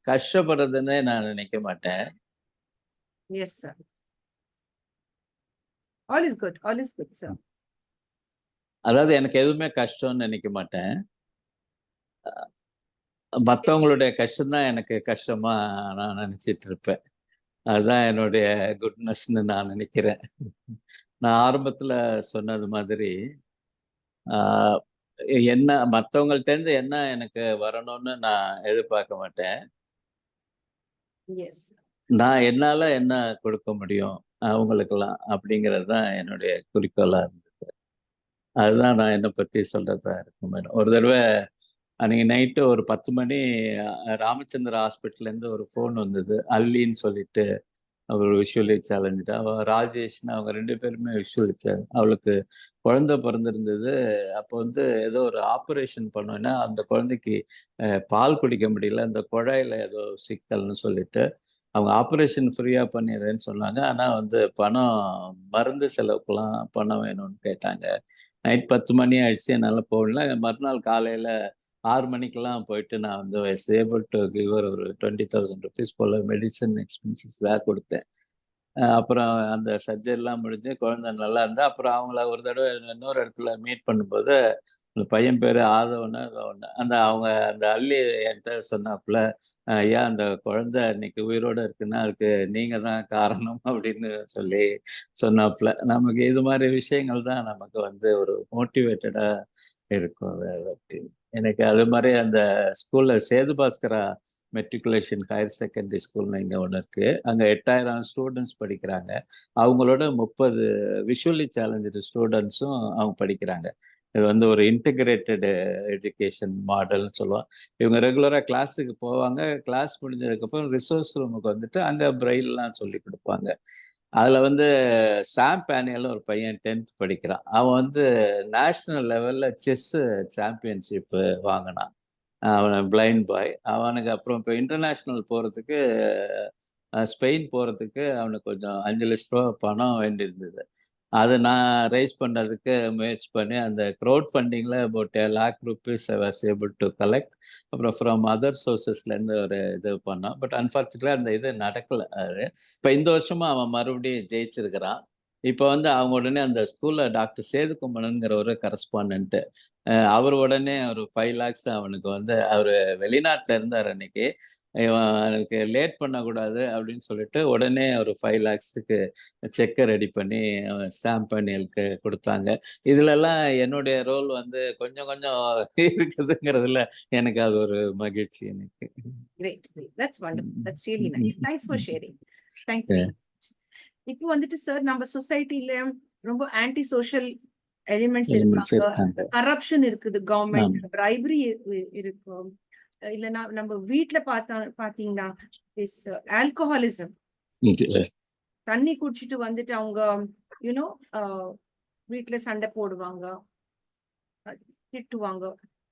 Speaker 2: கஷ்டப்படுறதுன்னு நான் நினைக்க மாட்டேன்.
Speaker 1: Yes sir. All is good. All is good sir.
Speaker 2: அதாவது எனக்கு எதுவுமே கஷ்டம்னு நினைக்க மாட்டேன். மற்றவங்களுடைய கஷ்டம்தான் எனக்கு கஷ்டமா நான் நினைச்சிட்டு இருப்பேன். அதுதான் என்னுடைய குட்னஸ்ன்னு நான் நினைக்கிறேன். நான் ஆரம்பத்துல சொன்னது மாதிரி ஆஹ் என்ன மத்தவங்கள்ட்ட இருந்து என்ன எனக்கு வரணும்னு நான் எதிர்பார்க்க மாட்டேன்.
Speaker 1: எஸ்.
Speaker 2: நான் என்னால என்ன கொடுக்க முடியும் அவங்களுக்கெல்லாம் அப்படிங்கிறது தான் என்னுடைய குறிக்கோளா இருந்தது. அதுதான் நான் என்னை பத்தி சொல்றதா இருக்கும் மேடம். ஒரு தடவை அன்னைக்கு நைட்டு ஒரு 10 மணி ராமச்சந்திரா ஹாஸ்பிட்டல்லேருந்து ஒரு ஃபோன் வந்தது. அல்லின்னு சொல்லிட்டு அவர் விஷுவலி சேலஞ்சு. அவ ராஜேஷ்னு அவங்க 2 பேருமே விஷுவலி சேலஞ்ச். அவளுக்கு குழந்தை பிறந்திருந்தது. அப்போ வந்து ஏதோ ஒரு ஆப்பரேஷன் பண்ணோம்னா, அந்த குழந்தைக்கு பால் குடிக்க முடியல. அந்த குழாயில ஏதோ சிக்கல்னு சொல்லிட்டு, அவங்க ஆப்பரேஷன் ஃப்ரீயா பண்ணிடுறேன்னு சொன்னாங்க. ஆனா வந்து பணம் மருந்து செலவுக்குலாம் பணம் வேணும்னு கேட்டாங்க. நைட் 10 மணி ஆயிடுச்சு. என்னால போ முடியல. மறுநாள் காலையில 6 மணிக்கெல்லாம் போயிட்டு நான் வந்து I was able to give her ஒரு ₹20,000 போல மெடிசின் எக்ஸ்பென்சஸ்க்காக குடுத்தேன். அப்புறம் அந்த சர்ஜரிலாம் முடிஞ்சு குழந்தை நல்லா இருந்தா, அப்புறம் அவங்கள ஒரு தடவ இன்னொரு இடத்துல மீட் பண்ணும்போது, அந்த பையன் பேரு ஆதவனோ ஏதோ ஒண்ணு. அவங்க அந்த அல்லி என்ட்ட சொன்னாப்புல, "ஐயா அந்த குழந்தை இன்னைக்கு உயிரோட இருக்குன்னா, அதுக்கு நீங்க தான் காரணம்" அப்படின்னு சொல்லி சொன்னாப்புல. நமக்கு இது மாரி விஷயங்கள் தான் நமக்கு வந்து ஒரு மோட்டிவேட்டடா இருக்கும். அத பத்தி. எனக்கு அது மாரி அந்த ஸ்கூல்ல Setu Bhaskara matriculation higher secondary ஸ்கூல்னு இங்க ஒண்ணு இருக்கு. அங்க 8000 ஸ்டூடண்ட்ஸ் படிக்கிறாங்க. அவங்களோட 30 விஷுவலி சேலஞ்சடு ஸ்டூடண்ட்ஸும் அவங்க படிக்கிறாங்க. இது வந்து ஒரு இன்டிகிரேட்டட் எஜுகேஷன் மாடல்ன்னு சொல்லுவோம். இவங்க ரெகுலரா கிளாஸுக்கு போவாங்க. கிளாஸ் முடிஞ்சதுக்கப்புறம் ரிசோர்ஸ் ரூமுக்கு வந்துட்டு அங்க பிரெயில்லாம் சொல்லிக் குடுப்பாங்க. அதுல வந்து சாம் பேனியல்னு ஒரு பையன் 10த் படிக்கிறான். அவன் வந்து நேஷனல் லெவல்ல செஸ் சாம்பியன்ஷிப் வாங்குனான். அவன் பிளைண்ட் பாய். அவனுக்கு அப்புறம் இப்ப இன்டர்நேஷனல் போறதுக்கு ஸ்பெயின் போறதுக்கு அவனுக்கு கொஞ்சம் ரூ. 5,00,000 பணம் வேண்டியிருந்தது. அத நான் ரைஸ் பண்றதுக்கு முயற்சி பண்ணி, அந்த கிரவுட் ஃபண்டிங்ல about ₹1,00,000 I was able to collect. அப்புறம் ஃப்ரம் அதர் சோர்சஸ்லேருந்து ஒரு இது பண்ணோம். பட் அன்பார்ச்சுனேட்லி அந்த இது நடக்கல அது. இப்ப இந்த வருஷமும் அவன் மறுபடியும் ஜெயிச்சிருக்கிறான். இப்ப வந்து அவங்க உடனே அந்த ஸ்கூல்ல டாக்டர் சேதுகுமரன்ங்கிற ஒரு கரஸ்பாண்டன்ட். அவரு உடனே ஒரு 5,00,000 அவனுக்கு வந்து அவரு வெளிநாட்டுல இருந்தாரு அன்னைக்கு. இவனுக்கு லேட் பண்ணக்கூடாது அப்படின்னு சொல்லிட்டு, உடனே ஒரு 5,00,000க்கு செக்க ரெடி பண்ணி சாம் பானியலுக்கு குடுத்தாங்க. இதுலலாம் என்னுடைய ரோல் வந்து கொஞ்சம் கொஞ்சம் இருக்குதுங்கிறதுல எனக்கு அது ஒரு மகிழ்ச்சி எனக்கு.
Speaker 1: Great, great. That's wonderful. That's really
Speaker 2: hmm,
Speaker 1: nice.
Speaker 2: Hmm,
Speaker 1: thanks for
Speaker 2: hmm.
Speaker 1: Sharing. Thank you so much. இப்போ வந்துட்டு சார் நம்ம சொசைட்டில ரொம்ப ஆன்டி சோஷியல் எலிமெண்ட்ஸ்
Speaker 2: எலிமெண்ட்ஸ்
Speaker 1: இருக்காங்க.
Speaker 2: இருக்காங்க.
Speaker 1: கரப்ஷன் இருக்குது. கவர்மெண்ட்
Speaker 2: ஆமா.
Speaker 1: பிரைபரி இருக்கும். இல்லைன்னா நம்ம வீட்ல பாத்தீங்கன்னா இஸ் ஆல்கஹாலிசம்.
Speaker 2: இது
Speaker 1: தண்ணி குடிச்சிட்டு வந்துட்டு அவங்க யூனோ வீட்ல சண்டை போடுவாங்க, திட்டுவாங்க.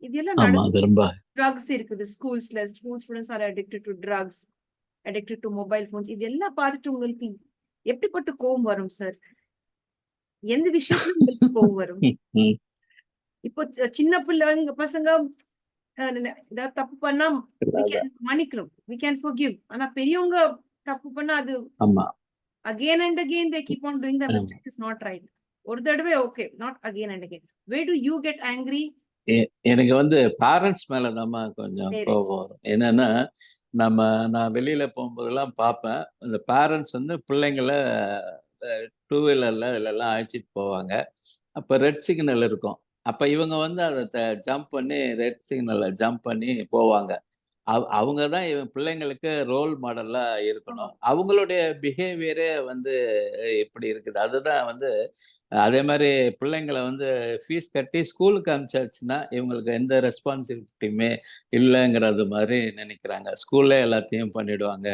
Speaker 1: இதெல்லாம்
Speaker 2: ஆமா. அது ரொம்ப
Speaker 1: ட்ரக்ஸ் இருக்குது ஸ்கூல்ஸ்ல. School students are addicted to drugs, addicted to mobile phones. இதெல்லாம் பார்த்துட்டு உங்களுக்கு எப்படிப்பட்ட கோவம் வரும் சார்? எந்த விஷயத்துல உங்களுக்கு கோவம் வரும்?
Speaker 2: ம், ம்.
Speaker 1: இப்போ சின்ன பிள்ளைங்க பசங்க ஏதாவது தப்பு பண்ணா we
Speaker 2: அதான்.
Speaker 1: can மன்னிக்கிறோம், we can forgive. ஆனா பெரியவங்க தப்பு பண்ணா அது
Speaker 2: ஆமா.
Speaker 1: again and again they keep on doing the
Speaker 2: ஆமா.
Speaker 1: mistake is not right. ஒரு தடவை okay, not again and again. Where do you get angry?
Speaker 2: எ எனக்கு வந்து பேரண்ட்ஸ் மேல நம்ம கொஞ்சம்
Speaker 1: Parents.
Speaker 2: கோபம் வரும். என்னன்னா, நம்ம நான் வெளியில போம்போதெல்லாம் பார்ப்பேன். அந்த பேரண்ட்ஸ் வந்து பிள்ளைங்கள டூ வீலர்ல இதுலலாம் அழைச்சிட்டு போவாங்க. அப்ப ரெட் சிக்னல் இருக்கும். அப்ப இவங்க வந்து அத ஜம்ப் பண்ணி ரெட் சிக்னல ஜம்ப் பண்ணி போவாங்க. அவங்க தான் இவன் பிள்ளைங்களுக்கு ரோல் மாடலா இருக்கணும். அவங்களுடைய பிஹேவியரே வந்து இப்படி இருக்குது. அதுதான் வந்து அதே மாரி பிள்ளைங்கள வந்து ஃபீஸ் கட்டி ஸ்கூலுக்கு அனுப்பிச்சாச்சுன்னா, இவங்களுக்கு எந்த ரெஸ்பான்சிபிலிட்டியுமே இல்லங்கிறது மாரி நெனைக்கிறாங்க. ஸ்கூல்லே எல்லாத்தையும் பண்ணிடுவாங்க.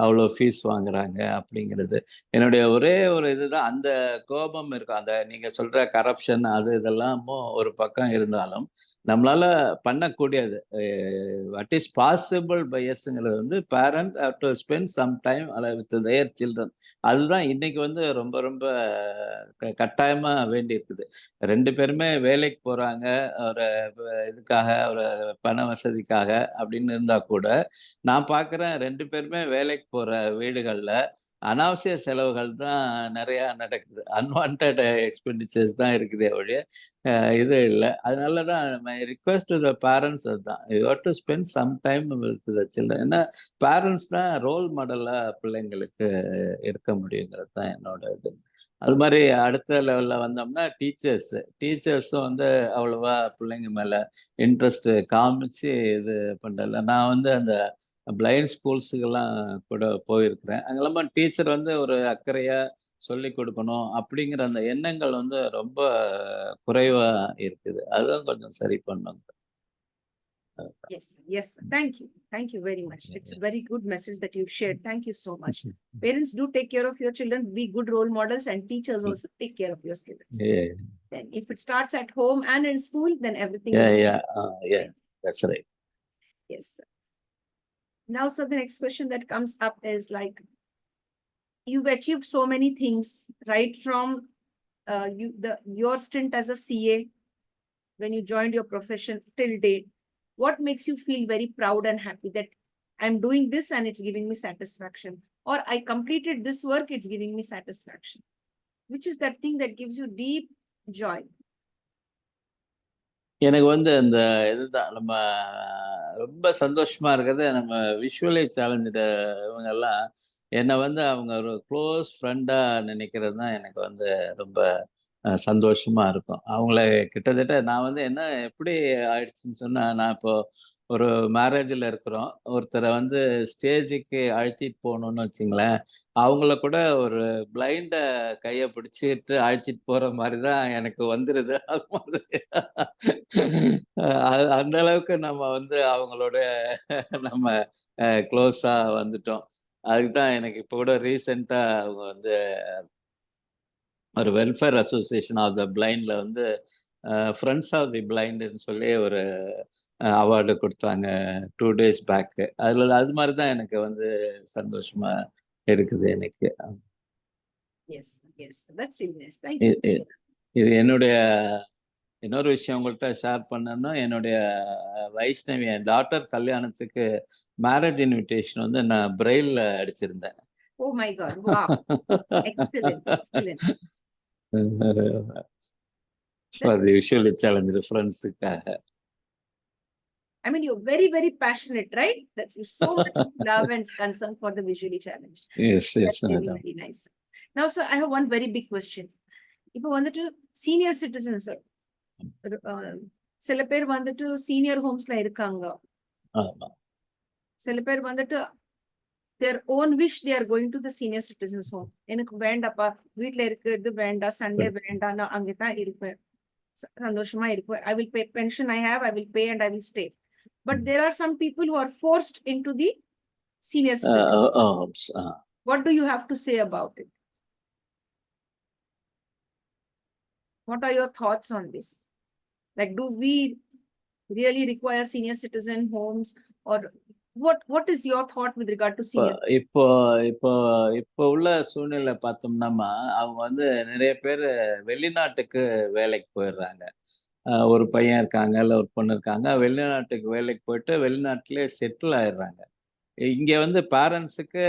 Speaker 2: அவ்ளோ ஃபீஸ் வாங்குறாங்க அப்படிங்கிறது. என்னுடைய ஒரே ஒரு இதுதான் அந்த கோபம் இருக்கும். அந்த நீங்க சொல்ற கரப்ஷன் அது இதெல்லாமும் ஒரு பக்கம் இருந்தாலும், நம்மளால பண்ணக்கூடியது வாட் இஸ் பாசிபிள் பை அஸ்ங்கிறது வந்து parent have to spend some time with their children. அதுதான் இன்னைக்கு வந்து ரொம்ப ரொம்ப கட்டாயமா வேண்டியிருக்குது. 2 பேருமே வேலைக்கு போறாங்க. ஒரு இதுக்காக ஒரு பண வசதிக்காக அப்படின்னு இருந்தா கூட, நான் பார்க்குறேன் 2 பேருமே வேலைக்கு போற வீடுகள்ல அனாவசிய செலவுகள் தான் நிறையா நடக்குது. அன்வான்டட் எக்ஸ்பெண்டிச்சர்ஸ் தான் இருக்குதே ஒழிய, இது இல்ல. அதனால தான் my request to the parents அதுதான். You have to spend some time with the children. ஏன்னா, பேரண்ட்ஸ் தான் ரோல் மாடலா பிள்ளைங்களுக்கு இருக்க முடியுங்கிறது தான் என்னோட இது. அது மாரி அடுத்த லெவல்ல வந்தோம்னா டீச்சர்ஸும் வந்து அவ்வளவா பிள்ளைங்க மேல இன்ட்ரெஸ்ட் காமிச்சு இது பண்றதில்ல. நான் வந்து அந்த பிளைண்ட் ஸ்கூல்ஸுக்கெல்லாம் கூட போயிருக்கிறேன். அங்கெல்லாம் டீச்சர் வந்து ஒரு அக்கறையா சொல்லிக் கொடுக்கணும் அப்படிங்கிற அந்த எண்ணங்கள் வந்து ரொம்ப குறைவா இருக்குது. அதுதான் கொஞ்சம் சரி பண்ணணும்.
Speaker 1: Yes, yes. Thank you. Thank you very much. It's a very good message that you've shared. Thank you so much. Parents, do take care of your children, be good role models, and teachers also take care of your students.
Speaker 2: Yeah,
Speaker 1: Then if it starts at home and in school, then everything
Speaker 2: yeah,
Speaker 1: will
Speaker 2: yeah, yeah, that's right.
Speaker 1: Yes. Now, so the next question that comes up is like, you've achieved so many things, right from your stint as a CA, when you joined your profession till date. What makes you feel very proud and happy that I'm doing this and it's giving me satisfaction? Or I completed this work, it's giving me satisfaction. Which is that thing that gives you deep joy?
Speaker 2: எனக்கு வந்து அந்த இதுதான் நம்ம ரொம்ப சந்தோஷமா இருக்கிறது, நம்ம visually challenge இவங்கெல்லாம் என்னை வந்து அவங்க ஒரு க்ளோஸ் ஃப்ரெண்டா நினைக்கிறது தான் எனக்கு வந்து ரொம்ப சந்தோஷமா இருக்கும். அவங்கள கிட்டத்தட்ட நான் வந்து என்ன எப்படி ஆயிடுச்சுன்னு சொன்னா, நான் இப்போ ஒரு மேரேஜ்ல இருக்கிறோம். ஒருத்தரை வந்து ஸ்டேஜுக்கு அழைச்சிட்டு போகணும்னு வச்சுங்களேன், அவங்கள கூட ஒரு பிளைண்ட கைய பிடிச்சிட்டு அழைச்சிட்டு போற மாரி தான் எனக்கு வந்துருது. அது மாதிரி அந்த அளவுக்கு நம்ம வந்து அவங்களோட நம்ம க்ளோஸா வந்துட்டோம். அதுக்கு தான் எனக்கு இப்போ கூட ரீசென்ட்டா அவங்க வந்து ஒரு வெல்ஃபேர் அசோசியேஷன் ஆஃப் த பிளைண்ட்ல வந்து ஃப்ரெண்ட்ஸ் ஆஃப் தி பிளைண்டுன்னு சொல்லி ஒரு அவார்டு குடுத்தாங்க 2 டேஸ் பேக்கு. அது மாரி தான் எனக்கு வந்து சந்தோஷமா இருக்குது எனக்கு.
Speaker 1: Yes, yes. That's really nice. Thank
Speaker 2: E
Speaker 1: you.
Speaker 2: இ இது என்னுடைய இன்னொரு விஷயம் உங்கள்ட்ட ஷேர் பண்ணேன்னா, என்னுடைய வைஷ்ணவி என் டாட்டர் கல்யாணத்துக்கு மேரேஜ் இன்விடேஷன் வந்து நான் பிரெயில்ல அடிச்சிருந்தேன்.
Speaker 1: Oh my God. Wow. Excellent. Excellent.
Speaker 2: For the visually challenged ஃப்ரெண்ட்ஸுக்காக.
Speaker 1: I mean, you're very, very passionate, right? That's so much love and concern for the visually challenged.
Speaker 2: Yes, yes
Speaker 1: That's really,
Speaker 2: madam.
Speaker 1: very nice. Now, sir, I have one very big question. இப்போ வந்துட்டு senior citizens சில பேர் வந்துட்டு senior ஹோம்ஸ்ல இருக்காங்க.
Speaker 2: ஆமா.
Speaker 1: சில பேர் வந்துட்டு their own wish they are going to the senior citizens home. எனக்கு வேண்டாப்பா, வீட்ல இருக்கிறது வேண்டாம், சண்டே வேண்டாம், நான் அங்கதான் இருப்பேன், சந்தோஷமா இருப்பேன். I will pay pension I have, I will pay and I will stay. But there are some people who are forced into the senior citizens. What do you have to say about it? What are your thoughts on this? Like, do we really require senior citizen homes, or what is your thought with regard to senior citizens?
Speaker 2: இப்போ இப்போ இப்போ உள்ள சூழ்நிலை பார்த்தோம்னாமா, அவங்க வந்து நிறைய பேரு வெளிநாட்டுக்கு வேலைக்கு போயிடுறாங்க. ஒரு பையன் இருக்காங்க, இல்ல ஒரு பொண்ணு இருக்காங்க. வெளிநாட்டுக்கு வேலைக்கு போயிட்டு வெளிநாட்டிலேயே செட்டில் ஆயிடுறாங்க. இங்க வந்து பேரண்ட்ஸுக்கு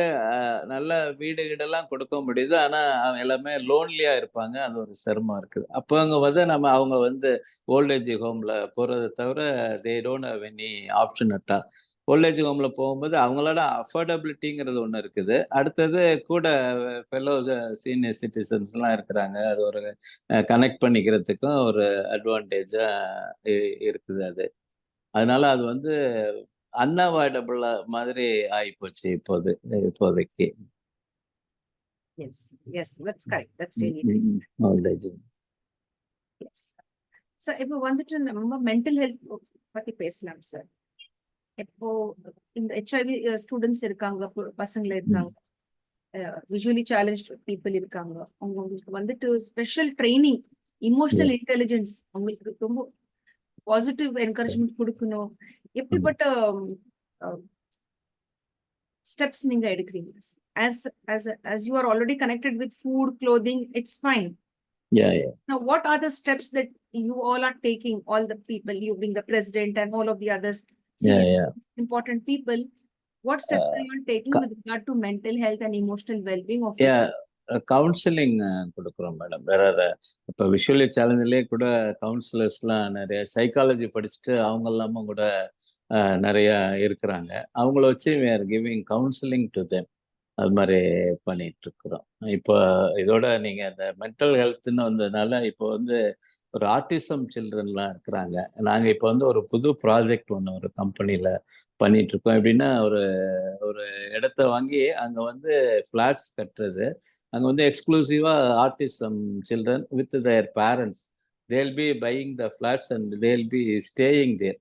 Speaker 2: நல்ல வீடு கீடெல்லாம் கொடுக்க முடியுது. ஆனா, அவங்க எல்லாமே லோன்லியா இருப்பாங்க. அது ஒரு சிரமம் இருக்குது. அப்போ அங்க வந்து அவங்க வந்து ஓல்ட் ஏஜ் ஹோம்ல போறத தவிர they don't have any option at all. Old age ஹோம்ல போகும்போது அவங்களோட அஃபோர்டபிலிட்டிங்கிறது ஒண்ணு இருக்குது. அடுத்தது கூட ஃபெல்லோ சீனியர் சிட்டிசன்ஸ்லாம் இருக்கிறாங்க. அது ஒரு கனெக்ட் பண்ணிக்கிறதுக்கும் ஒரு அட்வான்டேஜா இருக்குது அது. அதனால அது வந்து அன்அவாய்டபிள் மாதிரி ஆயிப்போச்சு இப்போதைக்கு.
Speaker 1: Yes, yes, that's correct. That's really nice.
Speaker 2: Old age.
Speaker 1: Yes. So, இப்போ வந்துட்டு நம்ம மென்டல் ஹெல்த் பத்தி பேசலாம் சார். இப்போ இந்த HIV ஸ்டூடெண்ட்ஸ் இருக்காங்க, பசங்க இருக்காங்க, விஷுவலி சேலஞ்ச் பீப்புள் இருக்காங்க. அவங்களுக்கு வந்துட்டு ஸ்பெஷல் ட்ரைனிங், இமோஷனல் இன்டெலிஜென்ஸ், அவங்களுக்கு ரொம்ப பாசிட்டிவ் என்கரேஜ்மெண்ட் கொடுக்கணும். எப்படிப்பட்ட ஸ்டெப்ஸ் நீங்க எடுக்கிறீங்க? As you are already connected with food, clothing, it's fine.
Speaker 2: Yeah, yeah.
Speaker 1: Now, what are the steps that you all are taking, all the people, you being the president and all of the others,
Speaker 2: Yeah, yeah.
Speaker 1: important people, What steps are you all taking with regard to mental health and emotional well-being of your students?
Speaker 2: Counselling கொடுக்குறோம் madam. வேற இப்போ visually சேலஞ்சிலே கூட கவுன்சிலர்ஸ்லாம் நிறைய psychology படிச்சுட்டு அவங்க எல்லாமும் கூட நிறைய இருக்கிறாங்க. அவங்கள வச்சு we are giving counseling to them. அது மாதிரி பண்ணிட்டு இருக்கிறோம். இப்போ இதோட நீங்க அந்த மென்டல் ஹெல்த்ன்னு வந்ததுனால இப்போ வந்து ஒரு ஆட்டிசம் சில்ட்ரன்லாம் இருக்கிறாங்க. நாங்க இப்போ வந்து ஒரு புது ப்ராஜெக்ட் ஒன்று ஒரு கம்பெனியில பண்ணிட்டு இருக்கோம். எப்படின்னா ஒரு ஒரு இடத்த வாங்கி அங்க வந்து ஃபிளாட்ஸ் கட்டுறது. அங்க வந்து எக்ஸ்க்ளூசிவா autism children with their parents they'll be buying the flats and they'll be staying there.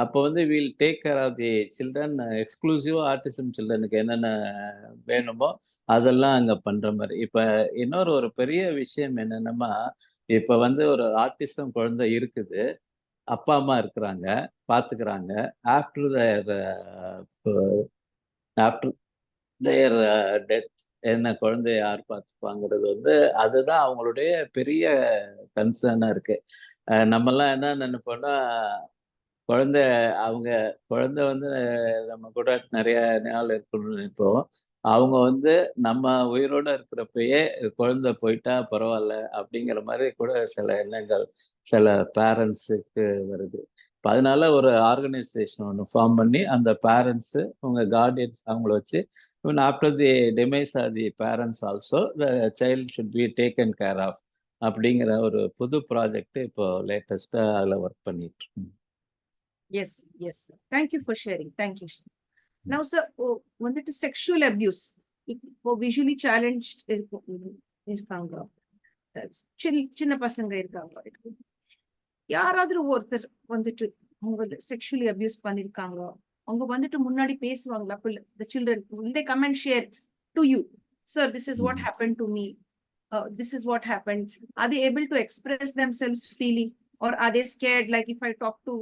Speaker 2: அப்போ வந்து will take care of the children எக்ஸ்க்ளூசிவா ஆட்டிசம் சில்ட்ரனுக்கு என்னென்ன வேணுமோ அதெல்லாம் அங்க பண்ற மாதிரி. இப்ப இன்னொரு ஒரு பெரிய விஷயம் என்னன்னா, இப்ப வந்து ஒரு ஆட்டிசம் குழந்தை இருக்குது, அப்பா அம்மா இருக்கிறாங்க, பாத்துக்கிறாங்க. After their after their death என்ன குழந்தைய யார் பார்த்துப்பாங்கிறது வந்து அதுதான் அவங்களுடைய பெரிய கன்சர்னா இருக்கு. நம்மலாம் என்ன நினைப்போம்னா, குழந்தை அவங்க குழந்தை வந்து நம்ம கூட நிறைய நாள் இருக்கணும்னு நினைப்போம். அவங்க வந்து நம்ம உயிரோட இருக்கிறப்பயே குழந்தை போயிட்டா பரவாயில்ல அப்படிங்கிற மாதிரி கூட சில எண்ணங்கள் சில பேரண்ட்ஸுக்கு வருது. இப்ப அதனால ஒரு ஆர்கனைசேஷன் ஒன்று ஃபார்ம் பண்ணி அந்த பேரண்ட்ஸ் உங்க கார்டியன்ஸ் அவங்கள வச்சு after the demise of the parents also the child should be taken care of அப்படிங்கிற ஒரு புது ப்ராஜெக்ட் இப்போ லேட்டஸ்டா அதுல ஒர்க் பண்ணிட்டு இருக்கோம்.
Speaker 1: Yes, yes. Thank you for sharing. Thank you. Now, sir, வந்துட்டு sexual abuse. இப்போ visually challenged இருக்காங்க. சின்ன பசங்க இருக்காங்க. யாராவது ஒருத்தர் வந்துட்டு அவங்க sexually abuse பண்ணிருக்காங்க. அவங்க வந்துட்டு முன்னாடி பேசுவாங்களா? The children, will they come and share to you? Sir, this is what happened to me. This is what happened. Are they able to express themselves freely? Or are they scared? Like if I talk to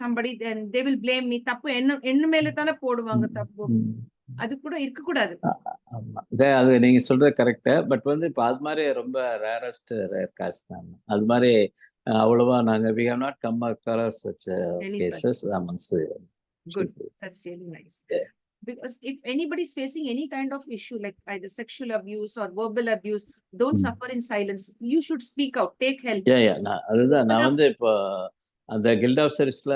Speaker 1: somebody, then they will blame me. தப்பு என்ன மேல தானே போடுவாங்க தப்பு. அது கூட இருக்க கூடாது.
Speaker 2: ஆமா. அது நீங்க சொல்றது கரெக்ட். பட் வந்து இப்ப அது மாதிரி ரொம்ப ரேரஸ்ட் ரேர் கேஸ் தான். அது மாதிரி அவ்வளவா நாங்க we have not come across such cases amongst.
Speaker 1: Good. That's really nice. Yeah. Because if anybody is facing any kind of issue like either sexual abuse or verbal abuse, don't suffer in silence. You should speak out, take help.
Speaker 2: அதுதான் நான் வந்து இப்போ அந்த guilt of சர்வீஸ்ல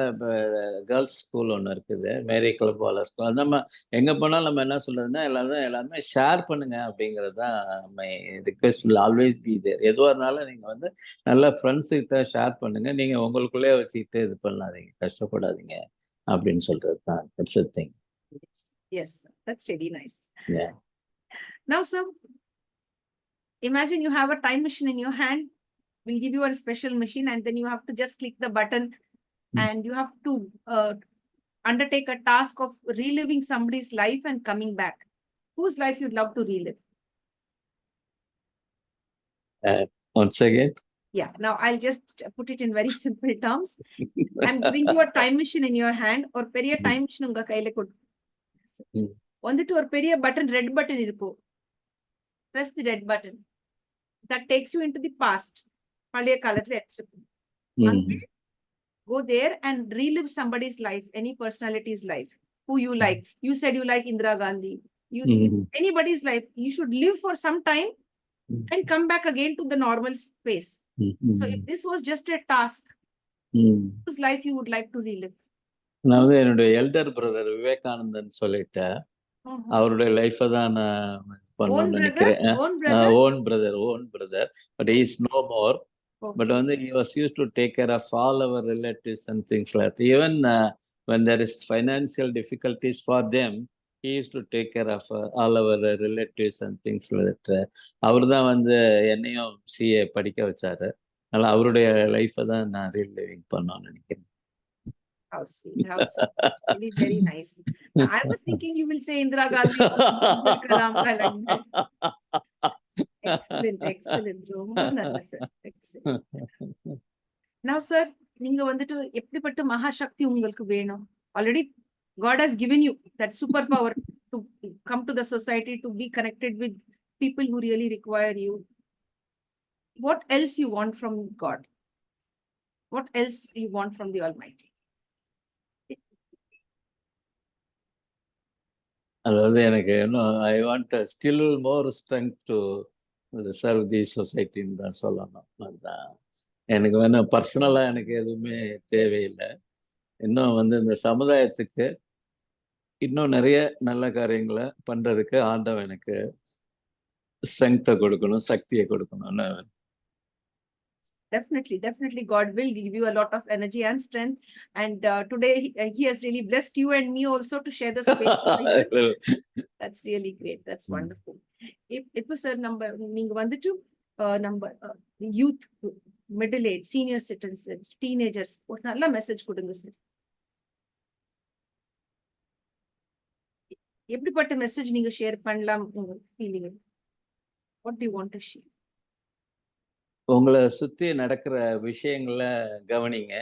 Speaker 2: girls school ஒன்று இருக்குது, மேரி club வாலா school. நம்ம எங்க போனாலும் நம்ம என்ன சொல்றதுன்னா எல்லாருமே ஷேர் பண்ணுங்க அப்படிங்கிறது தான் my request will always be there. எதுவாக இருந்தாலும் நீங்க வந்து நல்ல ஃப்ரெண்ட்ஸ் கிட்ட ஷேர் பண்ணுங்க. நீங்க உங்களுக்குள்ளே வச்சுக்கிட்டு இது பண்ணாதீங்க, கஷ்டப்படாதீங்க அப்படின்னு சொல்றது தான். That's the thing.
Speaker 1: Yes, that's really nice.
Speaker 2: Yeah.
Speaker 1: Now, sir, imagine you have a time machine in your hand. We'll give you a special machine and then you have to just click the button and you have to undertake a task of reliving somebody's life and coming back. Whose life you'd love to relive?
Speaker 2: Once again?
Speaker 1: Yeah, now I'll just put it in very simple terms. I'm giving you a time machine in your hand or பெரிய time machine உங்க கையில கொடு. வந்துட்டு ஒரு பெரிய button, red button இருக்கும். Press the red button. That takes you into the past. பழைய காலத்துல எடுத்துட்டு go there and relive somebody's life, any personality's life, who you like. You said you like Indira Gandhi. Anybody's life, you should live for some time and come back again to the normal space. So if this was just a task, whose life you would like to relive?
Speaker 2: நான் வந்து என்னுடைய elder brother Vivekanandan சொல்லிட்டு அவருடைய லைஃப தான் நான் பண்ணணும்னு நினைக்கிறேன். Own brother but he is no more. But வந்து he was used to take care of all our relatives and things like that. Even when there is financial difficulties for them, he used to take care of all our relatives and things like that. அவர் தான் வந்து என்னையும் CA படிக்க வச்சாரு. அதனால அவருடைய லைஃப தான் நான் reliving பண்ணணும்னு நினைக்கிறேன்.
Speaker 1: How sweet, how sweet. It's really very nice. I was thinking you will say Indira Gandhi. Excellent. ரொம்ப நல்லது sir. Excellent. Now sir, நீங்க வந்துட்டு எப்படிப்பட்ட மகாசக்தி உங்களுக்கு வேணும்? Already God has given you that superpower to come to the society, to be connected with people who really require you. What else you want from God? What else you want from the Almighty?
Speaker 2: அதாவது எனக்கு இன்னும் I want still more strength to serve the சொசைட்டின்னு தான் சொல்லணும். அதுதான் எனக்கு வேணும். பர்சனலா எனக்கு எதுவுமே தேவையில்லை. இன்னும் வந்து இந்த சமுதாயத்துக்கு இன்னும் நிறைய நல்ல காரியங்களை பண்றதுக்கு ஆண்டவன் எனக்கு ஸ்ட்ரென்த்தை கொடுக்கணும், சக்தியை கொடுக்கணும்னு.
Speaker 1: Definitely, God will give you a lot of energy and strength. And today he has really blessed you and me also to share the space. That's really great. That's wonderful. இப்போ சார் நீங்க வந்துட்டு நம்ம youth, middle age, senior citizens, teenagers ஒரு நல்ல message கொடுங்க sir. எப்படிப்பட்ட message நீங்க share பண்ணலாம் உங்க feeling? What to you want to share?
Speaker 2: உங்களை சுத்தி நடக்கிற விஷயங்களை கவனிங்க.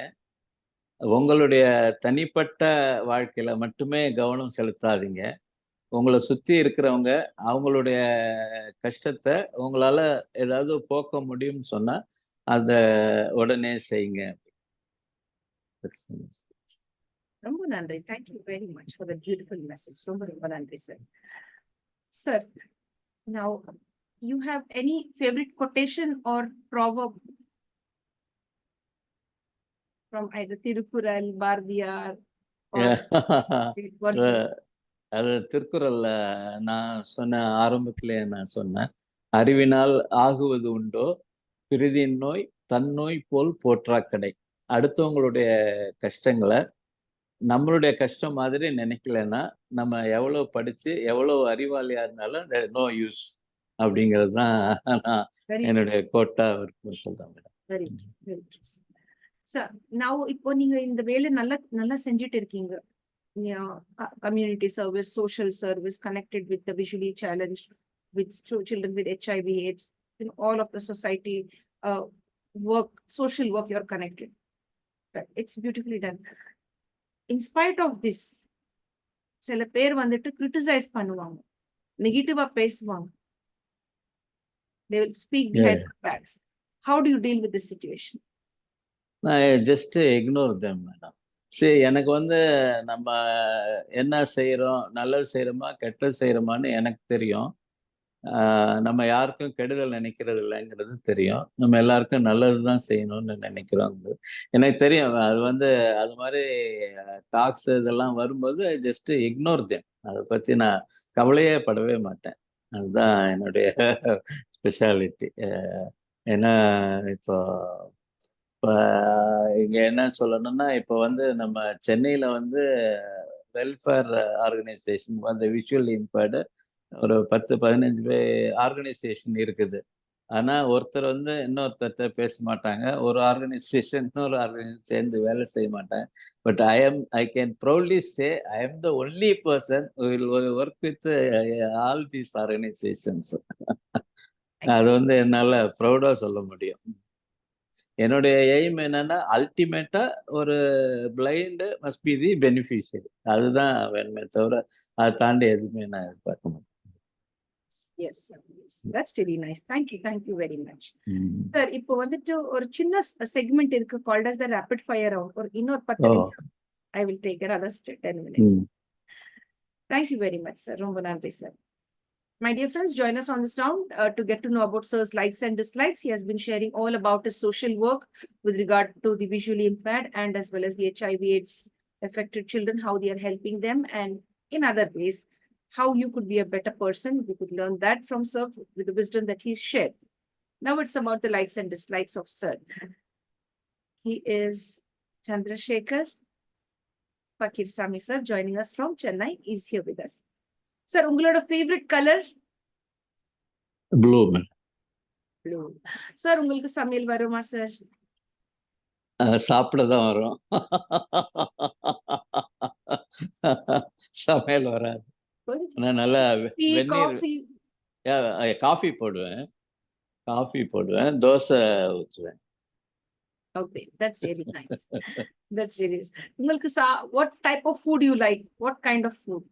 Speaker 2: உங்களுடைய தனிப்பட்ட வாழ்க்கையில மட்டுமே கவனம் செலுத்தாதீங்க. உங்களை சுத்தி இருக்கிறவங்க அவங்களுடைய கஷ்டத்தை உங்களால ஏதாவது போக்க முடியும்னு சொன்னா அத உடனே செய்யுங்க.
Speaker 1: ரொம்ப நன்றி. Thank you very much for the beautiful message. ரொம்ப ரொம்ப நன்றி sir. Sir, now you have any favorite quotation or proverb from either Tirukural, Bardiyar or verse?
Speaker 2: அது திருக்குறள்ல நான் சொன்ன ஆரம்பத்திலே நான் சொன்னேன். அறிவினால் ஆகுவது உண்டோ பிரிதின் நோய் தன்னோய் போல் போற்றாக்கடை. அடுத்தவங்களுடைய கஷ்டங்களை நம்மளுடைய கஷ்டம் மாதிரி நினைக்கலன்னா நம்ம எவ்வளவு படிச்சு எவ்வளவு அறிவாளியா இருந்தாலும் நோ யூஸ் அப்படிங்கிறது தான் நான் என்னுடைய கோட்டா சொல்றேன் மேடம்.
Speaker 1: Very true sir. நான் இப்போ நீங்க இந்த வேலை நல்லா செஞ்சுட்டு இருக்கீங்க. Community service, social service, connected with the visually challenged, with children with HIV/AIDS, all of the society work, social work, you're connected. It's beautifully done. In spite of this, சில பேர் வந்துட்டு கிரிட்டிசைஸ் பண்ணுவாங்க, நெகட்டிவா பேசுவாங்க. They will speak behind your backs. How do you deal with this situation?
Speaker 2: I just ignore them, madam. சரி, எனக்கு வந்து நம்ம என்ன செய்யறோம், நல்லது செய்யறோமா கெட்டது செய்யறோமான்னு எனக்கு தெரியும். நம்ம யாருக்கும் கெடுதல் நினைக்கிறது இல்லைங்கிறது தெரியும். நம்ம எல்லாருக்கும் நல்லதுதான் செய்யணும்னு நினைக்கிறோம். எனக்கு தெரியும். அது வந்து அது மாதிரி டாக்ஸ் இதெல்லாம் வரும்போது ஜஸ்ட் இக்னோர் தேம். அதை பத்தி நான் கவலையே படவே மாட்டேன். அதுதான் என்னுடைய ஸ்பெஷாலிட்டி. ஏன்னா இப்போ இங்க என்ன சொல்லணும்னா, இப்போ வந்து நம்ம சென்னையில வந்து வெல்ஃபேர் ஆர்கனைசேஷன் வந்து விஷுவல் இம்பேர்டு ஒரு 10-15 ஆர்கனைசேஷன் இருக்குது. ஆனா ஒருத்தர் வந்து இன்னொருத்தர்கிட்ட பேச மாட்டாங்க. ஒரு ஆர்கனைசேஷன் இன்னொரு ஆர்கனைசேஷன் சேர்ந்து வேலை செய்ய மாட்டாங்க. But I can proudly say I am the only person who will work with all these organizations. அது வந்து என்னால ப்ரௌடா சொல்ல முடியும். என்னுடைய எய்ம் என்னன்னா, அல்டிமேட்டா ஒரு blind must be the beneficiary. அதுதான் வேணுமே தவிர அதை தாண்டி எதுவுமே நான் எதிர்பார்க்க மாட்டேன்.
Speaker 1: Yes, that's really nice. Thank you very much. Sir, இப்போ வந்துட்டு ஒரு சின்ன செக்மெண்ட் இருக்கு called as the rapid fire round. ஒரு இன்னொரு 10 நிமிஷம். I will take another 10 minutes. Thank you very much, sir. ரொம்ப நன்றி sir. My dear friends, join us on this round to get to know about sir's likes and dislikes. He has been sharing all about his social work with regard to the visually impaired and as well as the HIV/AIDS affected children, how they are helping them, and in other ways, how you could be a better person. We could learn that from sir with the wisdom that he's shared. Now it's about the likes and dislikes of sir. He is Chandrasekhar Pakirsamy sir, joining us from Chennai, is here with us. Sir, உங்களோட favorite color?
Speaker 2: Blue.
Speaker 1: Blue. Sir, உங்களுக்கு சமையல் வருமா sir?
Speaker 2: சாப்பிட தான் வரும். சமையல் வராது. நான் நல்லா காஃபி போடுவேன். தோசை ஊற்றுவேன்.
Speaker 1: Okay, that's really nice. That's really nice. உங்களுக்கு what type of food you like? What kind of food?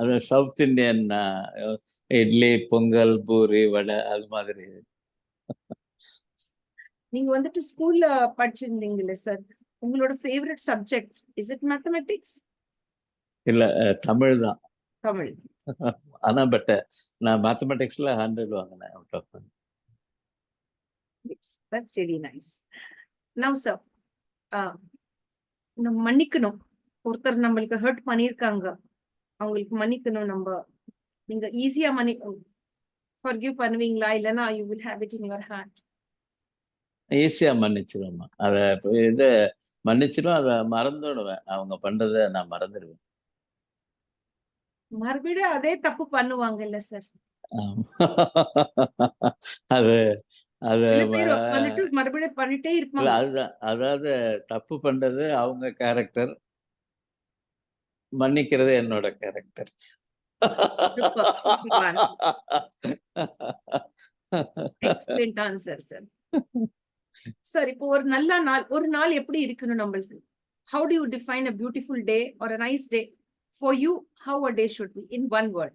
Speaker 2: அது சவுத் இந்தியன் இட்லி, பொங்கல், பூரி, வடை அது மாதிரி.
Speaker 1: நீங்க வந்துட்டு ஸ்கூல்ல படிச்சிருந்தீங்கல்ல சார், உங்களோட favourite subject is it mathematics?
Speaker 2: இல்ல தமிழ் தான்.
Speaker 1: Tamil.
Speaker 2: ஆனா பட் நான் மேத்தமெட்டிக்ஸ்ல 100 வாங்கினேன் out of.
Speaker 1: Yes, that's really nice. Now, sir, நம்ம மன்னிக்கணும். ஒருத்தர் நம்மளுக்கு ஹர்ட் பண்ணியிருக்காங்க. அவங்களுக்கு மன்னிக்கணும் நம்ம. நீங்க ஈஸியா forgive பண்ணுவீங்களா? இல்லைன்னா you will have it in your hand.
Speaker 2: ஈஸியா மன்னிச்சிருவேம்மா. அத இது மன்னிச்சிடும், அத மறந்துடுவேன். அவங்க பண்றத நான் மறந்துடுவேன்.
Speaker 1: மறுபடியும் அதே தப்பு பண்ணுவாங்கல்ல சார்.
Speaker 2: அது அது
Speaker 1: சில பேர் வந்துட்டு மறுபடியும் பண்ணிட்டே
Speaker 2: இல்ல
Speaker 1: இருப்பாங்க.
Speaker 2: அதுதான். அதாவது தப்பு பண்றது அவங்க கேரக்டர். மன்னிக்கிறது என்னோட character.
Speaker 1: Super, super answer. Excellent answer, sir. Sir, இப்போ ஒரு நாள் எப்படி இருக்கணும் நம்மளுக்கு? How do you define a beautiful day or a nice day? For you, how a day should be in one word?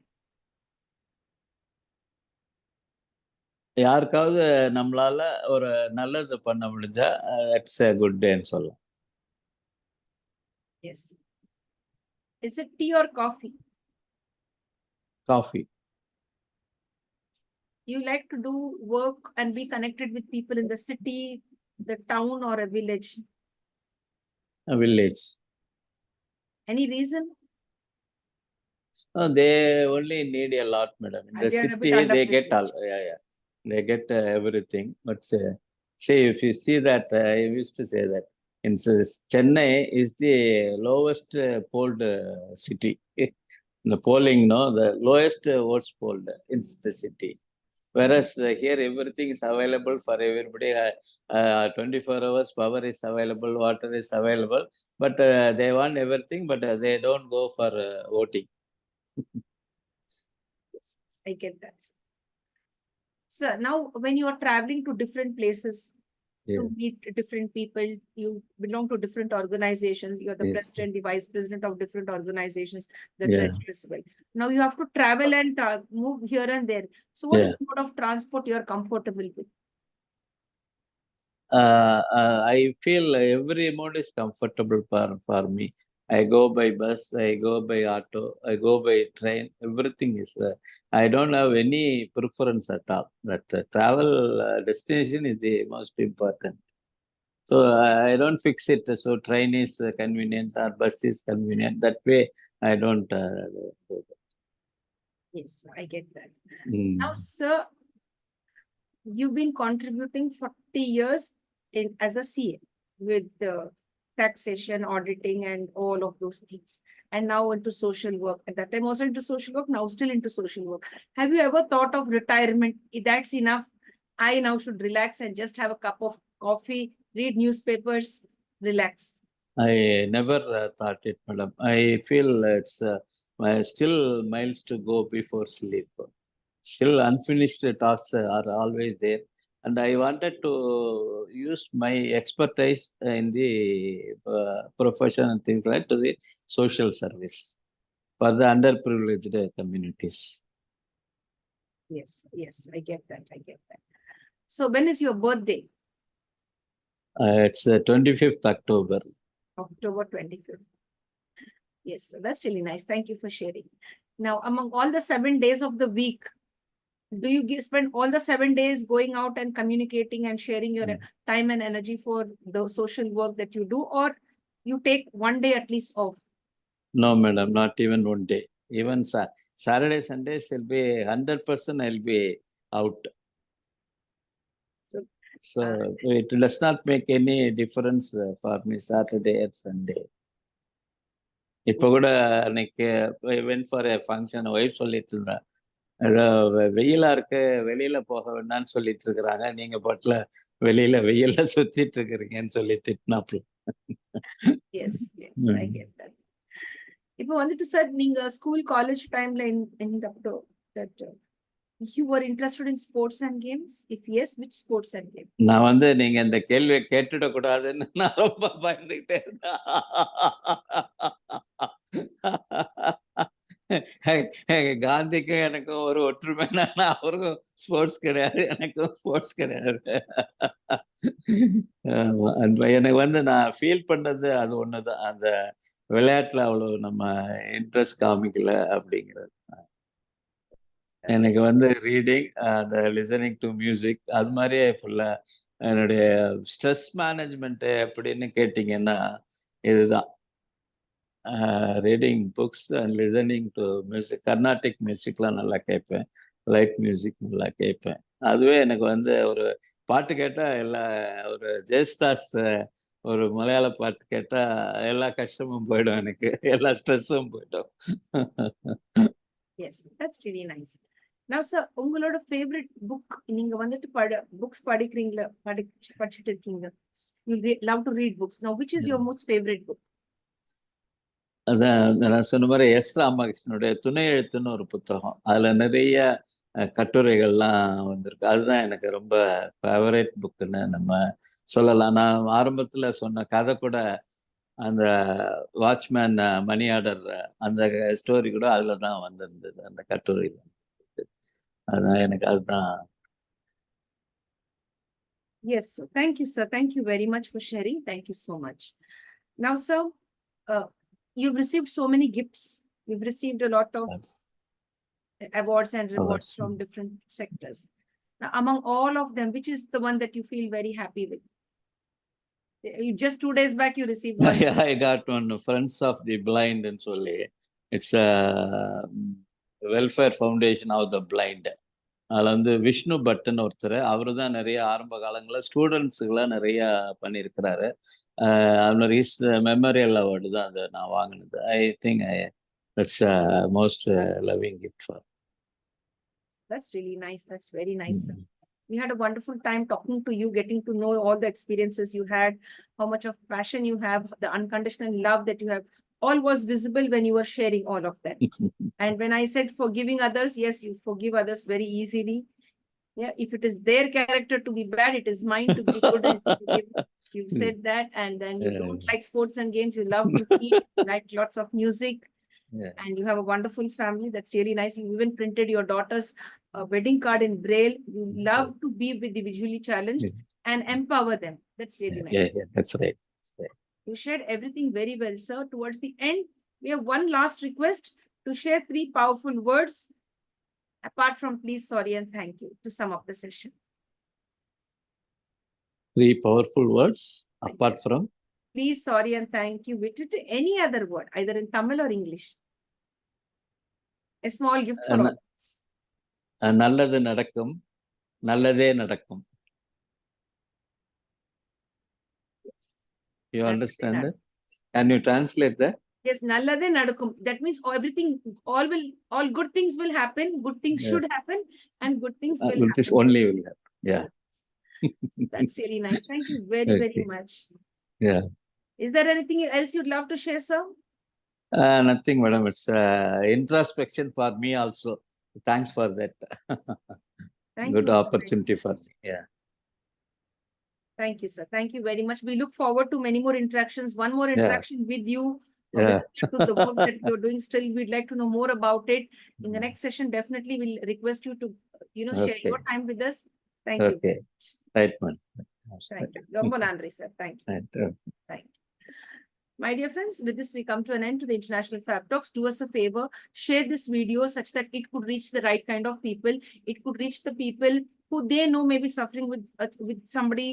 Speaker 2: யாருக்காவது நம்மளால ஒரு நல்லது பண்ண முடிஞ்சா இட்ஸ் a குட் டேன்னு சொல்லலாம்.
Speaker 1: Yes. Is it tea or coffee?
Speaker 2: Coffee.
Speaker 1: You like to do work and be connected with people in the city, the town, or a village?
Speaker 2: Village.
Speaker 1: Any reason?
Speaker 2: They only need a lot, madam. In the
Speaker 1: They are a
Speaker 2: city,
Speaker 1: bit
Speaker 2: they get all,
Speaker 1: underprivileged.
Speaker 2: they get everything. But see, if you see that, I used to say that in Chennai is the lowest polled city. The polling, no, the lowest votes polled in the city. Whereas here everything is available for everybody. 24 hours power is available, water is available, but they want everything, but they don't go for voting.
Speaker 1: Yes, I get that. Sir, now when you are traveling to different places to meet different people, you belong to different organizations. You are the
Speaker 2: Yes.
Speaker 1: president, the vice president of different organizations, the
Speaker 2: Yeah.
Speaker 1: treasurer as well. Now you have to travel and move here and there. So what is the mode of transport you are comfortable with?
Speaker 2: I feel every mode is comfortable for me. I go by bus, I go by auto, I go by train. Everything is. I don't have any preference at all. But travel destination is the most important. So I don't fix it. So train is convenient or bus is convenient. That way I don't do that.
Speaker 1: Yes, I get that. Now, sir, you've been contributing 40 years as a CA with taxation, auditing, and all of those things. And now into social work. At that time also into social work, now still into social work. Have you ever thought of retirement? That's enough. I now should relax and just have a cup of coffee, read newspapers, relax.
Speaker 2: I never thought it, madam. I feel it's still miles to go before sleep. Still unfinished tasks are always there. And I wanted to use my expertise in the profession and things like to the social service for the underprivileged communities.
Speaker 1: Yes, yes, I get that. I get that. So when is your birthday?
Speaker 2: It's 25th October.
Speaker 1: October 25th. Yes, that's really nice. Thank you for sharing. Now, among all the 7 days of the week, do you spend all the 7 days going out and communicating and sharing your time and energy for the social work that you do, or you take one day at least off?
Speaker 2: No, madam, not even one day. Even Saturday, Sundays will be 100% I'll be out. So it does not make any difference for me Saturday and Sunday. இப்போ கூட அன்னைக்கு went for a function, wife சொல்லிட்டு இருந்தேன், வெயிலா இருக்கு, வெளியில போக வேண்டாம்னு சொல்லிட்டு இருக்கிறாங்க, நீங்க பாட்டுல வெயில்ல சுத்திட்டு இருக்கிறீங்கன்னு சொல்லி திட்டினாப்ல.
Speaker 1: Yes, yes, I get that. இப்போ வந்துட்டு சார், நீங்க ஸ்கூல் காலேஜ் டைம்ல you were interested in sports and games? If yes, which sports and games?
Speaker 2: நான் நீங்க இந்த கேள்வியை கேட்டுட கூடாதுன்னு நான் ரொம்ப பயந்துகிட்டே இருந்தேன். காந்திக்கும் எனக்கும் ஒரு ஒற்றுமைனா, அவருக்கும் ஸ்போர்ட்ஸ் கிடையாது, எனக்கும் ஸ்போர்ட்ஸ் கிடையாது. எனக்கு நான் ஃபீல் பண்ணது அது ஒண்ணுதான். அந்த விளையாட்டுல அவ்வளவு நம்ம இன்ட்ரெஸ்ட் காமிக்கல அப்படிங்கிறது. எனக்கு வந்து ரீடிங், அந்த லிசனிங் டு மியூசிக் அது மாதிரியே ஃபுல்லா என்னுடைய ஸ்ட்ரெஸ் மேனேஜ்மெண்ட் எப்படின்னு கேட்டிங்கன்னா இதுதான். Reading books and listening to music. Carnatic மியூசிக்லாம் நல்லா கேட்பேன். லைட் மியூசிக் நல்லா கேட்பேன். அதுவே எனக்கு வந்து ஒரு பாட்டு கேட்டா எல்லா ஒரு ஜெயசுதாஸ் ஒரு மலையாள பாட்டு கேட்டா எல்லா கஷ்டமும் போயிடும் எனக்கு. எல்லா ஸ்ட்ரெஸ்ஸும் போயிடும்.
Speaker 1: Yes, that's really nice. Now, sir, உங்களோட ஃபேவரட் புக் நீங்க வந்துட்டு புக்ஸ் படிக்கிறீங்களா, படிச்சுட்டு இருக்கீங்க. You love to read books. Now, which is your most favorite book?
Speaker 2: அதான் நான் சொன்ன மாதிரி எஸ் ராமகிருஷ்ணனுடைய துணை எழுத்துன்னு ஒரு புத்தகம். அதுல நிறைய கட்டுரைகள்லாம் வந்திருக்கு. அதுதான் எனக்கு ரொம்ப ஃபேவரட் புக்குன்னு நம்ம சொல்லலாம். நான் ஆரம்பத்துல சொன்ன கதை கூட அந்த வாட்ச்மேன் மணி ஆர்டர் அந்த ஸ்டோரி கூட அதுல தான் வந்திருந்தது, அந்த கட்டுரை. அதான் எனக்கு அதுதான்.
Speaker 1: Yes, sir. Thank you, sir. Thank you very much for sharing. Thank you so much. Now, sir, you've received so many gifts. You've received a lot of awards and rewards
Speaker 2: Awards.
Speaker 1: from different sectors. Now, among all of them, which is the one that you feel very happy with? Just 2 days back, you received one.
Speaker 2: Yeah, I got one Friends of the Blind and சொல்லி. It's a welfare foundation of the blind. அதுல வந்து Vishnu button ஒருத்தர், அவரு தான் நிறைய ஆரம்ப காலங்களில் ஸ்டூடெண்ட்ஸுக்கெல்லாம் நிறைய பண்ணியிருக்கிறாரு. அவனோட மெமரியல் அவார்டு தான் அதை நான் வாங்கினது. I think that's most loving gift for.
Speaker 1: That's really nice. That's very nice. We had a wonderful time talking to you, getting to know all the experiences you had, how much of passion you have, the unconditional love that you have. All was visible when you were sharing all of that. And when I said forgiving others, yes, you forgive others very easily. Yeah, if it is their character to be bad, it is mine to be good and to forgive. You said that, and then you don't like sports and games. You love to eat, like lots of music, and you have a wonderful family. That's really nice. You even printed your daughter's wedding card in Braille. You love to be with the visually challenged and empower them. That's really nice.
Speaker 2: Yeah, that's right.
Speaker 1: You shared everything very well, sir. Towards the end, we have one last request to share 3 powerful words apart from please, sorry, and thank you to sum up the session.
Speaker 2: 3 powerful words apart from
Speaker 1: please, sorry, and thank you. With it, any other word, either in Tamil or English. A small gift for all.
Speaker 2: நல்லது நடக்கும், நல்லதே நடக்கும்.
Speaker 1: Yes.
Speaker 2: You understand that? Can you translate that?
Speaker 1: Yes, நல்லதே நடக்கும். That means everything, all good things will happen. Good things should happen, and good things will happen.
Speaker 2: This only will happen. Yeah.
Speaker 1: That's really nice. Thank you very, very much.
Speaker 2: Yeah.
Speaker 1: Is there anything else you'd love to share, sir?
Speaker 2: Nothing, madam. It's introspection for me also. Thanks for that. Good opportunity for me. Yeah.
Speaker 1: Thank you, sir. Thank you very much. We look forward to many more interactions. One more interaction with you.
Speaker 2: Yeah.
Speaker 1: To the work that you're doing still. We'd like to know more about it. In the next session, definitely we'll request you to, share your time with us. Thank you.
Speaker 2: Okay. Right, man.
Speaker 1: Thank you. Romba nandri, sir. Thank you. Thank you. My dear friends, with this, we come to an end to the International Fab Talks. Do us a favor, share this video such that it could reach the right kind of people. It could reach the people who they know may be suffering with somebody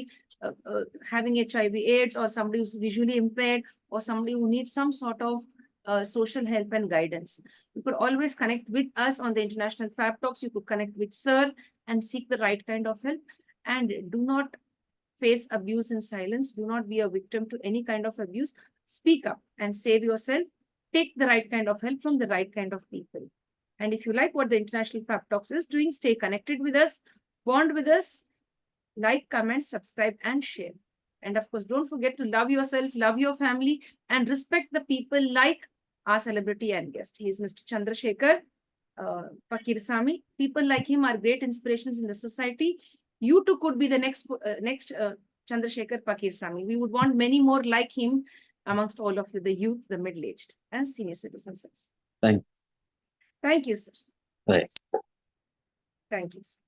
Speaker 1: having HIV/AIDS, or somebody who's visually impaired, or somebody who needs some sort of social help and guidance. You could always connect with us on the International Fab Talks. You could connect with Sir and seek the right kind of help. And do not face abuse in silence. Do not be a victim to any kind of abuse. Speak up and save yourself. Take the right kind of help from the right kind of people. And if you like what the International Fab Talks is doing, stay connected with us, bond with us, like, comment, subscribe, and share. And of course, don't forget to love yourself, love your family, and respect the people like our celebrity and guest. He is Mr. Chandrasekhar Pakirsamy. People like him are great inspirations in the society. You too could be the next Chandrasekhar Pakirsamy. We would want many more like him amongst all of you, the youth, the middle-aged, and senior citizens.
Speaker 2: Thank you.
Speaker 1: Thank you, sir.
Speaker 2: Right.
Speaker 1: Thank you, sir.